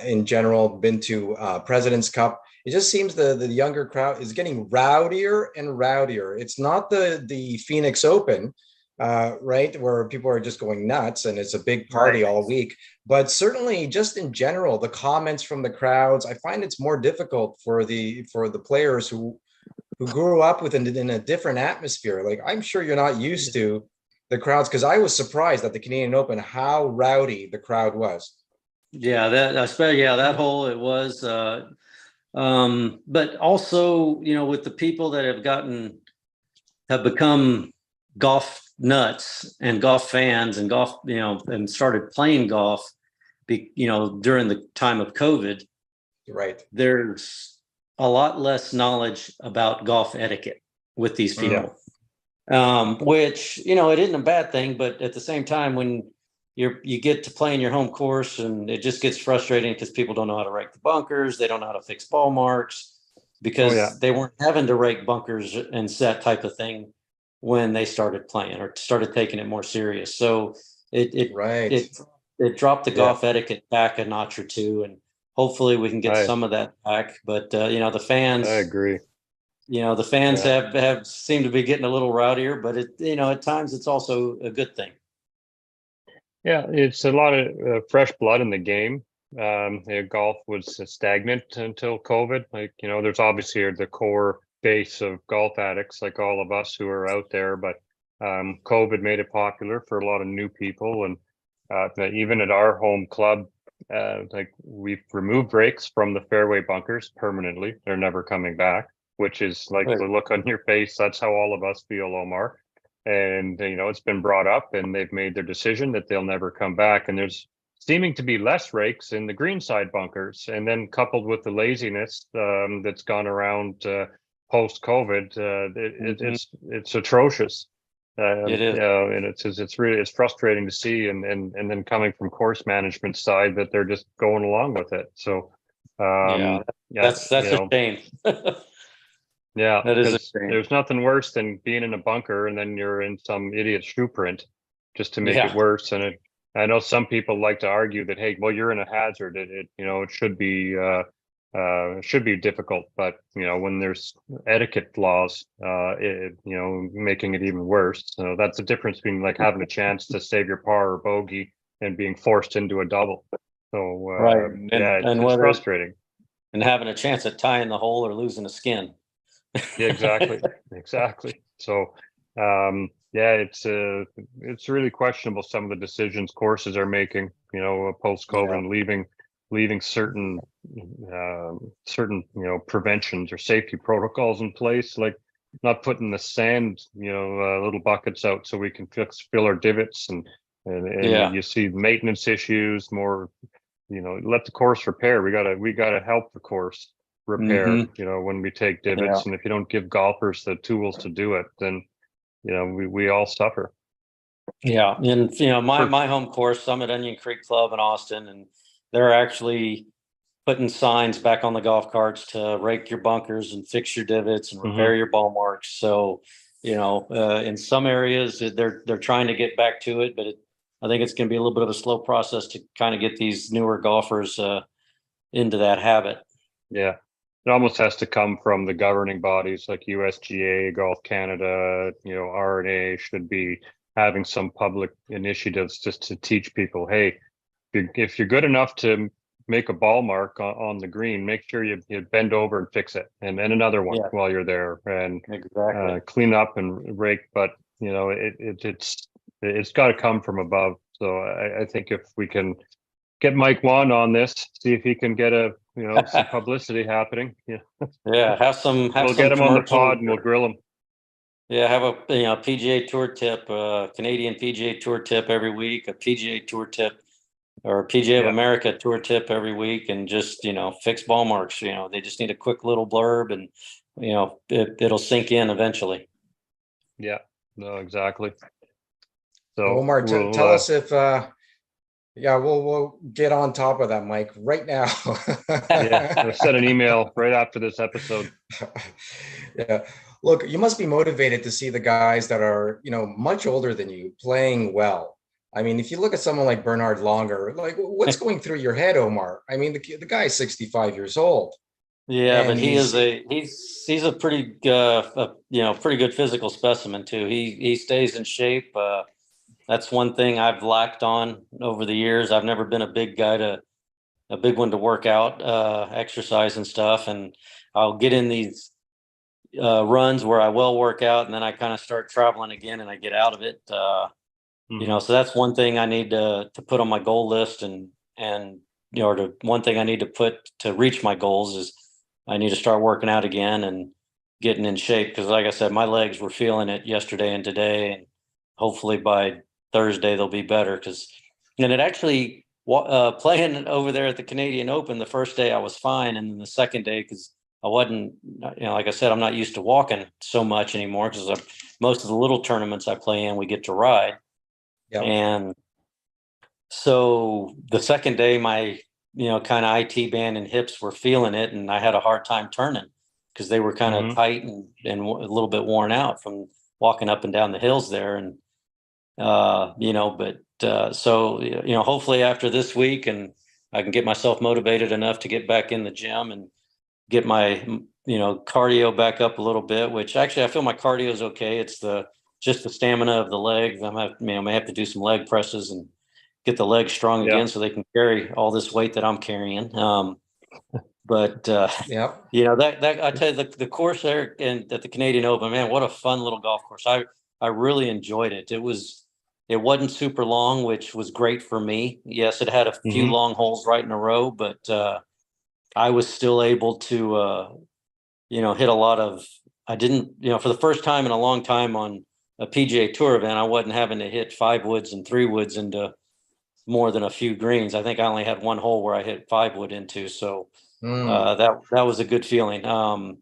in general, been to President's Cup. It just seems the younger crowd is getting rowdier and rowdier. It's not the Phoenix Open, right, where people are just going nuts and it's a big party all week. But certainly, just in general, the comments from the crowds, I find it's more difficult for the players who grew up in a different atmosphere. Like, I'm sure you're not used to the crowds, because I was surprised at the Canadian Open how rowdy the crowd was. Yeah, that hole it was. But also, with the people that have become golf nuts and golf fans and golf, and started playing golf, during the time of COVID, right? There's a lot less knowledge about golf etiquette with these people, which, it isn't a bad thing, but at the same time, when you get to play in your home course, and it just gets frustrating because people don't know how to rake the bunkers. They don't know how to fix ball marks. because they weren't having to rake bunkers and set type of thing when they started playing or started taking it more serious. So it dropped the golf etiquette back a notch or two, and hopefully we can get some of that back. But the fans, I agree. The fans have seemed to be getting a little rowdier, but at times it's also a good thing. Yeah, it's a lot of fresh blood in the game. Golf was stagnant until COVID. There's obviously the core base of golf addicts, like all of us who are out there, but COVID made it popular for a lot of new people. And even at our home club, we've removed rakes from the fairway bunkers permanently. They're never coming back, which is like the look on your face. That's how all of us feel, Omar. And it's been brought up, and they've made their decision that they'll never come back. And there's seeming to be less rakes in the greenside bunkers, and then coupled with the laziness that's gone around post-COVID, it's atrocious. It is, and it's frustrating to see, and then coming from course management side that they're just going along with it. So that's a shame. Yeah, that is a shame. There's nothing worse than being in a bunker and then you're in some idiot shoe print just to make it worse. And I know some people like to argue that, hey, well, you're in a hazard. It should be difficult, but when there's etiquette laws, making it even worse. So that's the difference between like having a chance to save your par or bogey and being forced into a double. So it's frustrating. And having a chance at tying the hole or losing a skin. Yeah, exactly. So it's really questionable, some of the decisions courses are making, post-COVID, and leaving certain preventions or safety protocols in place, like not putting the sand little buckets out so we can fill our divots, and you see maintenance issues more. Let the course repair. We gotta help the course repair, when we take divots. And if you don't give golfers the tools to do it, then we all suffer. And my home course, I'm at Onion Creek Club in Austin, and they're actually putting signs back on the golf carts to rake your bunkers and fix your divots and repair your ball marks. So in some areas they're trying to get back to it, but I think it's going to be a little bit of a slow process to kind of get these newer golfers into that habit. Yeah. It almost has to come from the governing bodies like USGA, Golf Canada, R&A should be having some public initiatives just to teach people, hey, if you're good enough to make a ball mark on the green, make sure you bend over and fix it, and another one while you're there, and clean up and rake. But it's got to come from above. So I think if we can get Mike Wan on this, see if he can get some publicity happening. Have some. We'll get him on the pod and we'll grill him. Yeah, have a PGA Tour tip, Canadian PGA Tour tip every week, a PGA Tour tip, or a PGA of America Tour tip every week, and just fix ball marks. They just need a quick little blurb, and it'll sink in eventually. Yeah, no, exactly. So Omar, tell us if. We'll get on top of that, Mike, right now. I'll send an email right after this episode. Look, you must be motivated to see the guys that are, much older than you playing well. I mean, if you look at someone like Bernhard Longer, like what's going through your head, Omar? I mean, the guy's 65 years old. Yeah, but he's a pretty pretty good physical specimen too. He stays in shape. That's one thing I've lacked on over the years. I've never been a big one to work out, exercise and stuff. And I'll get in these runs where I will work out, and then I kind of start traveling again and I get out of it. So that's one thing I need to put on my goal list, and one thing I need to put to reach my goals is I need to start working out again and getting in shape. Because like I said, my legs were feeling it yesterday and today, and hopefully by Thursday they'll be better. And it actually playing over there at the Canadian Open, the first day I was fine, and then the second day, because I wasn't, like I said, I'm not used to walking so much anymore, because most of the little tournaments I play in, we get to ride. And so the second day, my kind of IT band and hips were feeling it, and I had a hard time turning. because they were kind of tight and a little bit worn out from walking up and down the hills there. And, so hopefully after this week and I can get myself motivated enough to get back in the gym and get my, cardio back up a little bit, which actually I feel my cardio is okay. It's just the stamina of the legs. May have to do some leg presses and get the legs strong again so they can carry all this weight that I'm carrying. But Yeah. that I tell you, the course there at the Canadian Open, man, what a fun little golf course. I really enjoyed it. It wasn't super long, which was great for me. Yes, it had a few long holes right in a row, but I was still able to hit a lot of. I didn't, for the first time in a long time on a PGA Tour event, I wasn't having to hit 5 woods and 3 woods into more than a few greens. I think I only had one hole where I hit 5 wood into, so that was a good feeling. And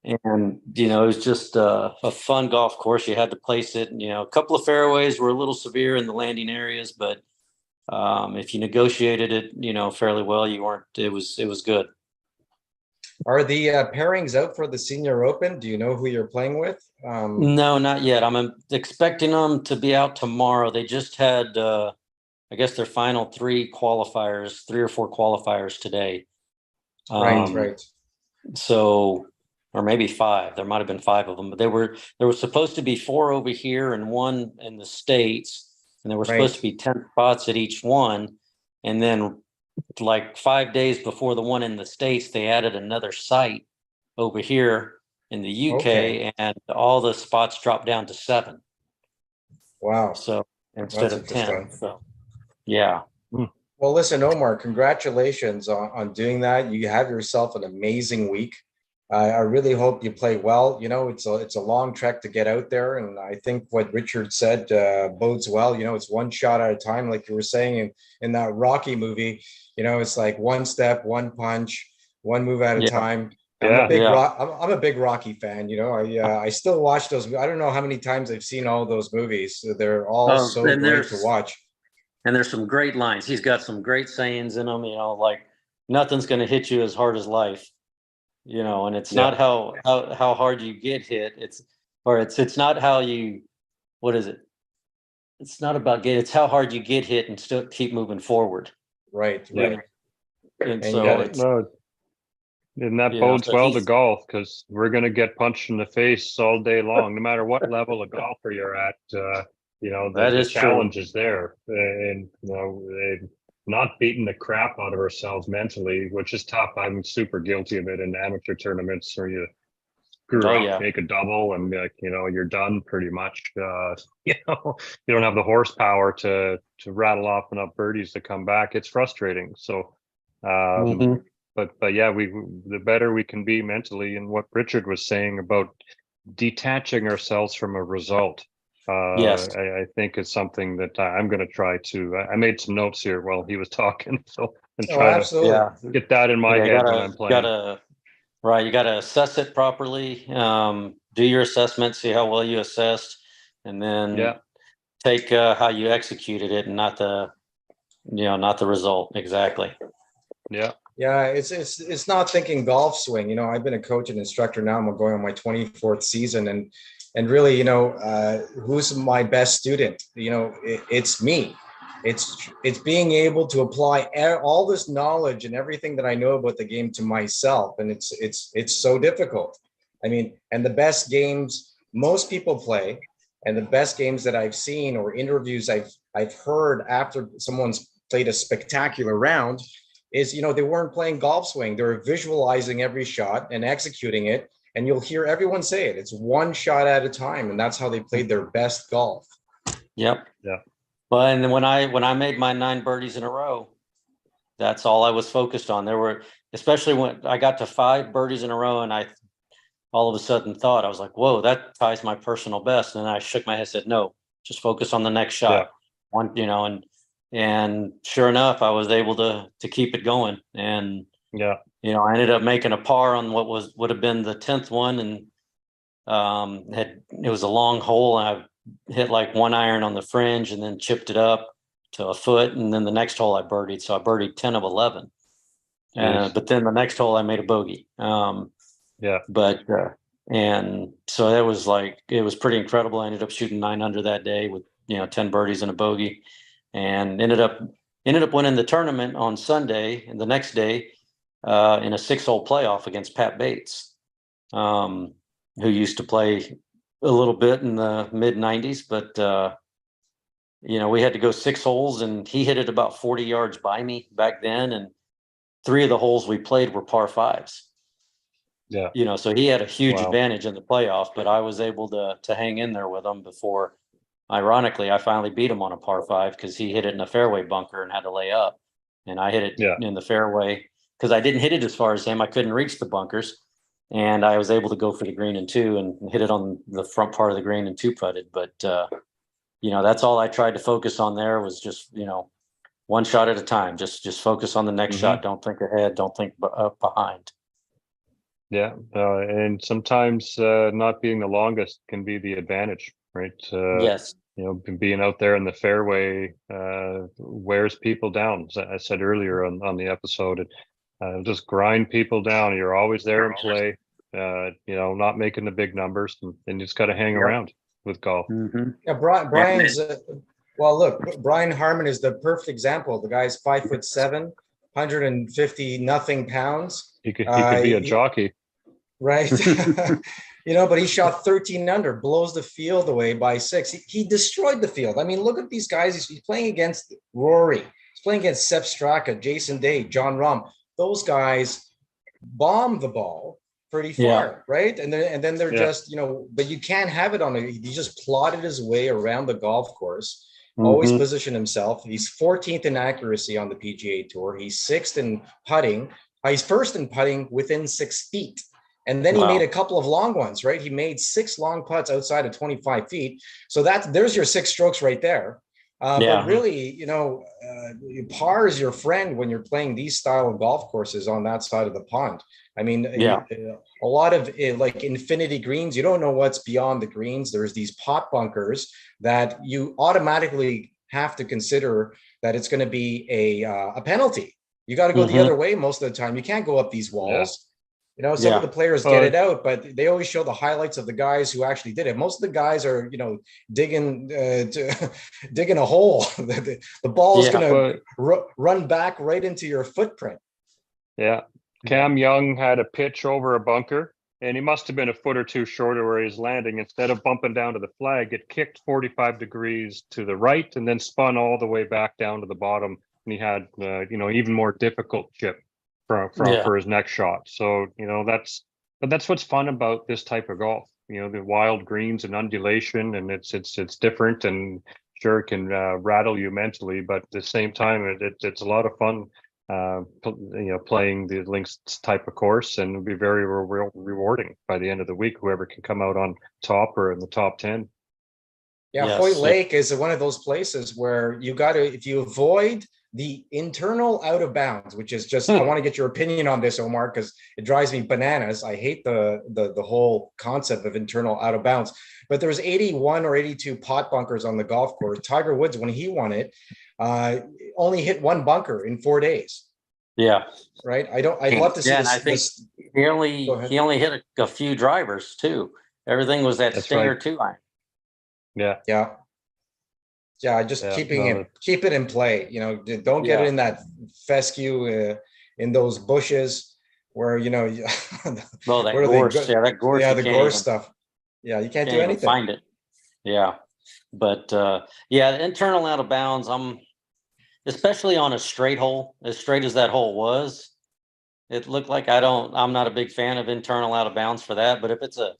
it was just a fun golf course. You had to place it. And, a couple of fairways were a little severe in the landing areas, but if you negotiated it, fairly well, it was good. Are the pairings out for the Senior Open? Do you know who you're playing with? No, not yet. I'm expecting them to be out tomorrow. They just had, I guess, their final 3 or 4 qualifiers today. Right. So, or maybe 5. There might have been 5 of them, but there were supposed to be 4 over here and 1 in the States, and there were supposed to be 10 spots at each one. And then, like 5 days before the one in the States, they added another site over here in the UK, and all the spots dropped down to 7. Wow. So instead of 10. So yeah. Well, listen, Omar, congratulations on doing that. You have yourself an amazing week. I really hope you play well. It's a long trek to get out there. And I think what Richard said bodes well. It's one shot at a time, like you were saying in that Rocky movie. It's like one step, one punch, one move at a time. I'm a big Rocky fan. I still watch those. I don't know how many times I've seen all those movies. They're all so great to watch. And there's some great lines. He's got some great sayings in them, like nothing's going to hit you as hard as life, and it's not how hard you get hit. It's not how you, what is it? It's not about it's how hard you get hit and still keep moving forward. Right. And so and that bodes well to golf, because we're going to get punched in the face all day long, no matter what level of golfer you're at. The challenge is there, and not beating the crap out of ourselves mentally, which is tough. I'm super guilty of it in amateur tournaments where you screw up, make a double, and you're done pretty much. You don't have the horsepower to rattle off enough birdies to come back. It's frustrating. So, but the better we can be mentally, and what Richard was saying about detaching ourselves from a result. I think it's something that I'm going to try to. I made some notes here while he was talking, so and try to get that in my head when I'm playing. You got to assess it properly. Do your assessment, see how well you assessed, and then take how you executed it, and not the result exactly. Yeah, it's not thinking golf swing. I've been a coach and instructor now. I'm going on my 24th season, and really, who's my best student? It's me. It's being able to apply all this knowledge and everything that I know about the game to myself, and it's so difficult. And the best games most people play, and the best games that I've seen or interviews I've heard after someone's played a spectacular round is, they weren't playing golf swing. They were visualizing every shot and executing it. And you'll hear everyone say it. It's one shot at a time, and that's how they played their best golf. Yep. Yeah. Well, and then when I made my 9 birdies in a row, that's all I was focused on. There were, especially when I got to 5 birdies in a row, and I all of a sudden thought, I was like, "Whoa, that ties my personal best." And I shook my head, said, "No, just focus on the next shot." And sure enough, I was able to keep it going. And I ended up making a par on what would have been the 10th one, and it was a long hole, and I hit like 1 iron on the fringe and then chipped it up to a foot, and then the next hole I birdied. So I birdied 10 of 11. But then the next hole I made a bogey. Yeah. But and so it was pretty incredible. I ended up shooting 9 under that day with 10 birdies and a bogey, and ended up winning the tournament on Sunday and the next day in a 6-hole playoff against Pat Bates, who used to play a little bit in the mid 90s, but we had to go 6 holes, and he hit it about 40 yards by me back then, and 3 of the holes we played were par 5s. Yeah. So he had a huge Wow. advantage in the playoff, but I was able to hang in there with him before, ironically, I finally beat him on a par 5 because he hit it in a fairway bunker and had to lay up. And I hit it Yeah. in the fairway because I didn't hit it as far as him. I couldn't reach the bunkers. And I was able to go for the green in 2 and hit it on the front part of the green and 2-putted. But, that's all I tried to focus on there was just, one shot at a time. Just focus on the next shot. Don't think ahead. Don't think behind. Yeah, and sometimes not being the longest can be the advantage, right? Yes. Being out there in the fairway wears people down. As I said earlier on the episode, just grind people down. You're always there in play, not making the big numbers, and you just got to hang around with golf. Mm-hmm. Yeah, Brian's. Well, look, Brian Harman is the perfect example. The guy's 5'7", 150 nothing pounds. He could be a jockey. Right. But he shot 13 under, blows the field away by 6. He destroyed the field. I mean, look at these guys. He's playing against Rory. He's playing against Sepp Straka, Jason Day, John Rahm. Those guys bomb the ball pretty far, right? And then they're just, but you can't have it he just plotted his way around the golf course. Always position himself. He's 14th in accuracy on the PGA Tour. He's 6th in putting. He's first in putting within 6 feet. And then he made a couple of long ones, right? He made 6 long putts outside of 25 feet. So there's your 6 strokes right there. But really, par is your friend when you're playing these style of golf courses on that side of the pond. I mean, a lot of like infinity greens, you don't know what's beyond the greens. There's these pot bunkers that you automatically have to consider that it's going to be a penalty. You got to go the other way most of the time. You can't go up these walls. Some of the players get it out, but they always show the highlights of the guys who actually did it. Most of the guys are, digging a hole. The ball is going to run back right into your footprint. Yeah. Cam Young had a pitch over a bunker, and he must have been a foot or two shorter where he's landing. Instead of bumping down to the flag, it kicked 45 degrees to the right and then spun all the way back down to the bottom. And he had, even more difficult chip for his next shot. So, that's what's fun about this type of golf, the wild greens and undulation, and it's different, and sure it can rattle you mentally, but at the same time, it's a lot of fun, playing the links type of course, and it'll be very rewarding by the end of the week, whoever can come out on top or in the top 10. Yeah. Hoyt Lake is one of those places where if you avoid the internal out of bounds, which is just, I want to get your opinion on this, Omar, because it drives me bananas. I hate the whole concept of internal out of bounds, but there's 81 or 82 pot bunkers on the golf course. Tiger Woods, when he won it, only hit 1 bunker in 4 days. Yeah. Right. I'd love to see this. I think he only hit a few drivers too. Everything was that Stinger 2 iron. Yeah. Yeah. Yeah, just keep it in play. Don't get it in that fescue in those bushes where that gorse. Yeah, the gorse stuff. Yeah, you can't do anything. Find it. Yeah, but the internal out of bounds. Especially on a straight hole, as straight as that hole was. It looked like I'm not a big fan of internal out of bounds for that. But if it's a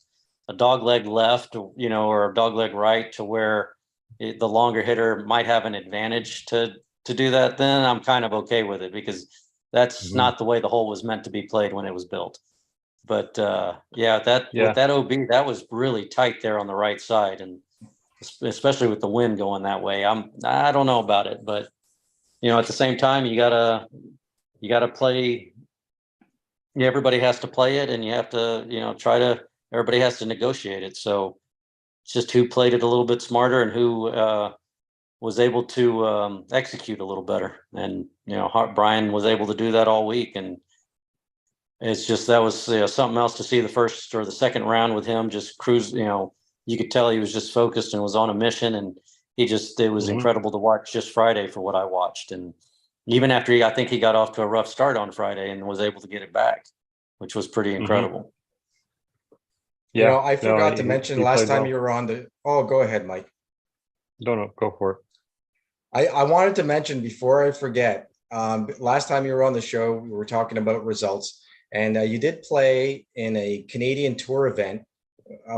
dog leg left, or a dog leg right, to where the longer hitter might have an advantage to do that, then I'm kind of okay with it, because that's not the way the hole was meant to be played when it was built. But with that OB, that was really tight there on the right side, and especially with the wind going that way. I don't know about it, but at the same time, you gotta play. Everybody has to play it, and you have to everybody has to negotiate it. So it's just who played it a little bit smarter and who was able to execute a little better. And Brian was able to do that all week, and it's just, that was something else to see the first or the second round with him just cruise. You could tell he was just focused and was on a mission, and it was incredible to watch just Friday for what I watched. And even after I think he got off to a rough start on Friday and was able to get it back, which was pretty incredible. Yeah, I forgot to mention last time you were on go ahead, Mike. No, go for it. I wanted to mention before I forget, last time you were on the show, we were talking about results, and you did play in a Canadian Tour event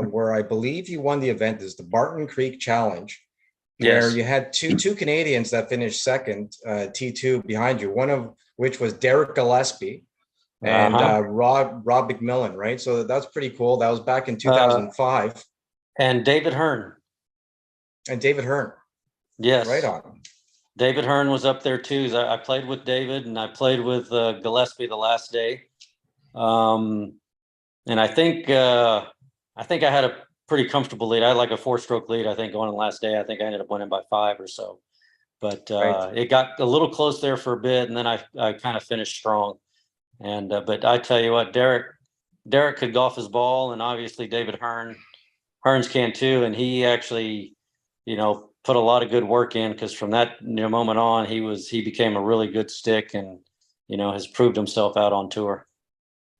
where I believe you won the event. Is the Barton Creek Challenge, where you had two Canadians that finished second, T2 behind you, one of which was Derek Gillespie and Rob McMillan, right? So that's pretty cool. That was back in 2005. And David Hearn. Yes. Right on. David Hearn was up there too. I played with David and I played with Gillespie the last day. And I think I had a pretty comfortable lead. I had like a 4-stroke lead, I think, going on the last day. I think I ended up winning by 5 or so. But it got a little close there for a bit, and then I kind of finished strong. And but I tell you what, Derek could golf his ball, and obviously David Hearns can too. And he actually, put a lot of good work in, because from that moment on, he became a really good stick, and has proved himself out on tour.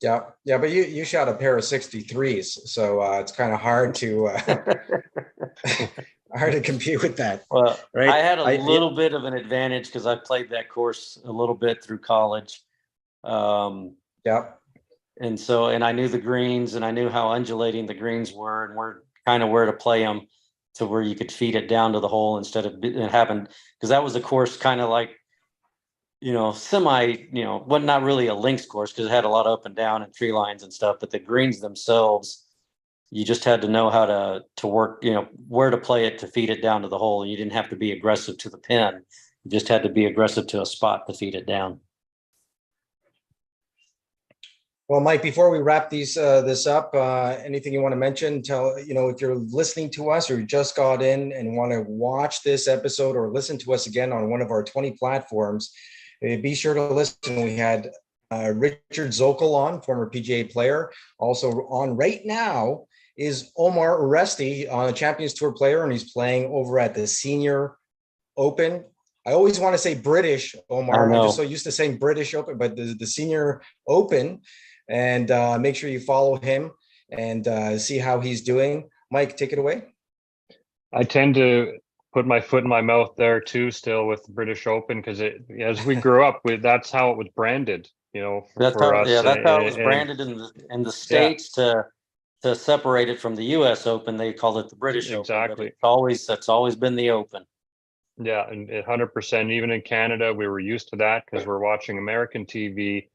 Yeah, but you shot a pair of 63s, so it's kind of hard to hard to compete with that. Well, right? I had a little bit of an advantage because I played that course a little bit through college. And I knew the greens, and I knew how undulating the greens were, and where to play them to where you could feed it down to the hole instead of having, because that was a course kind of like, well, not really a links course because it had a lot of up and down and tree lines and stuff, but the greens themselves, you just had to know how to work, where to play it to feed it down to the hole. And you didn't have to be aggressive to the pin. You just had to be aggressive to a spot to feed it down. Well, Mike, before we wrap this up, anything you want to mention? If you're listening to us or you just got in and want to watch this episode or listen to us again on one of our 20 platforms, be sure to listen. We had Richard Zokol on, former PGA player. Also on right now is Omar Uresti, a Champions Tour player, and he's playing over at the Senior Open. I always want to say British Omar. I'm just so used to saying British Open, but the Senior Open. And make sure you follow him and see how he's doing. Mike, take it away. I tend to put my foot in my mouth there too, still with the British Open, because as we grew up with, that's how it was branded. That's how it was branded in the States to separate it from the U.S. Open. They called it the British Open. Exactly. That's always been the Open. Yeah, and 100%. Even in Canada, we were used to that because we're watching American TV.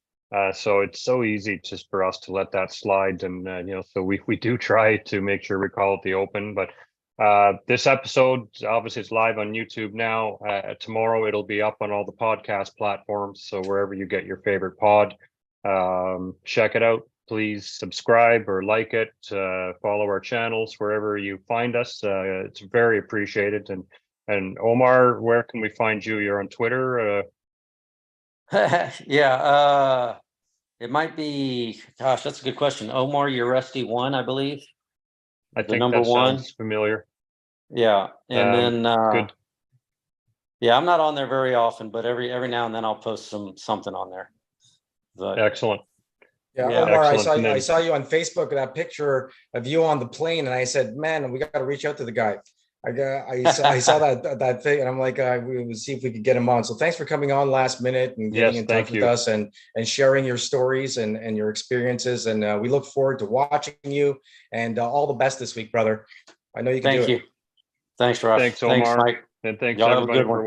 So it's so easy just for us to let that slide, and so we do try to make sure we call it the Open. But this episode, obviously, it's live on YouTube now. Tomorrow it'll be up on all the podcast platforms, so wherever you get your favorite pod, check it out. Please subscribe or like it. Follow our channels wherever you find us. It's very appreciated. And Omar, where can we find you? You're on Twitter. Yeah. It might be, gosh, that's a good question. Omar Uresti 1, I believe. I think number that 1 sounds familiar. Yeah. And then good. Yeah, I'm not on there very often, but every now and then I'll post something on there. But, excellent. Yeah, Omar, I saw you on Facebook, that picture of you on the plane, and I said, man, we got to reach out to the guy. I saw that thing, and I'm like, we would see if we could get him on. So thanks for coming on last minute and getting in touch with us and sharing your stories and your experiences. And we look forward to watching you, and all the best this week, brother. I know you can do it. Thank you. Thanks, Russ. Thanks, Omar. Thanks, Mike. And thanks, Y'all everybody, have a good one. for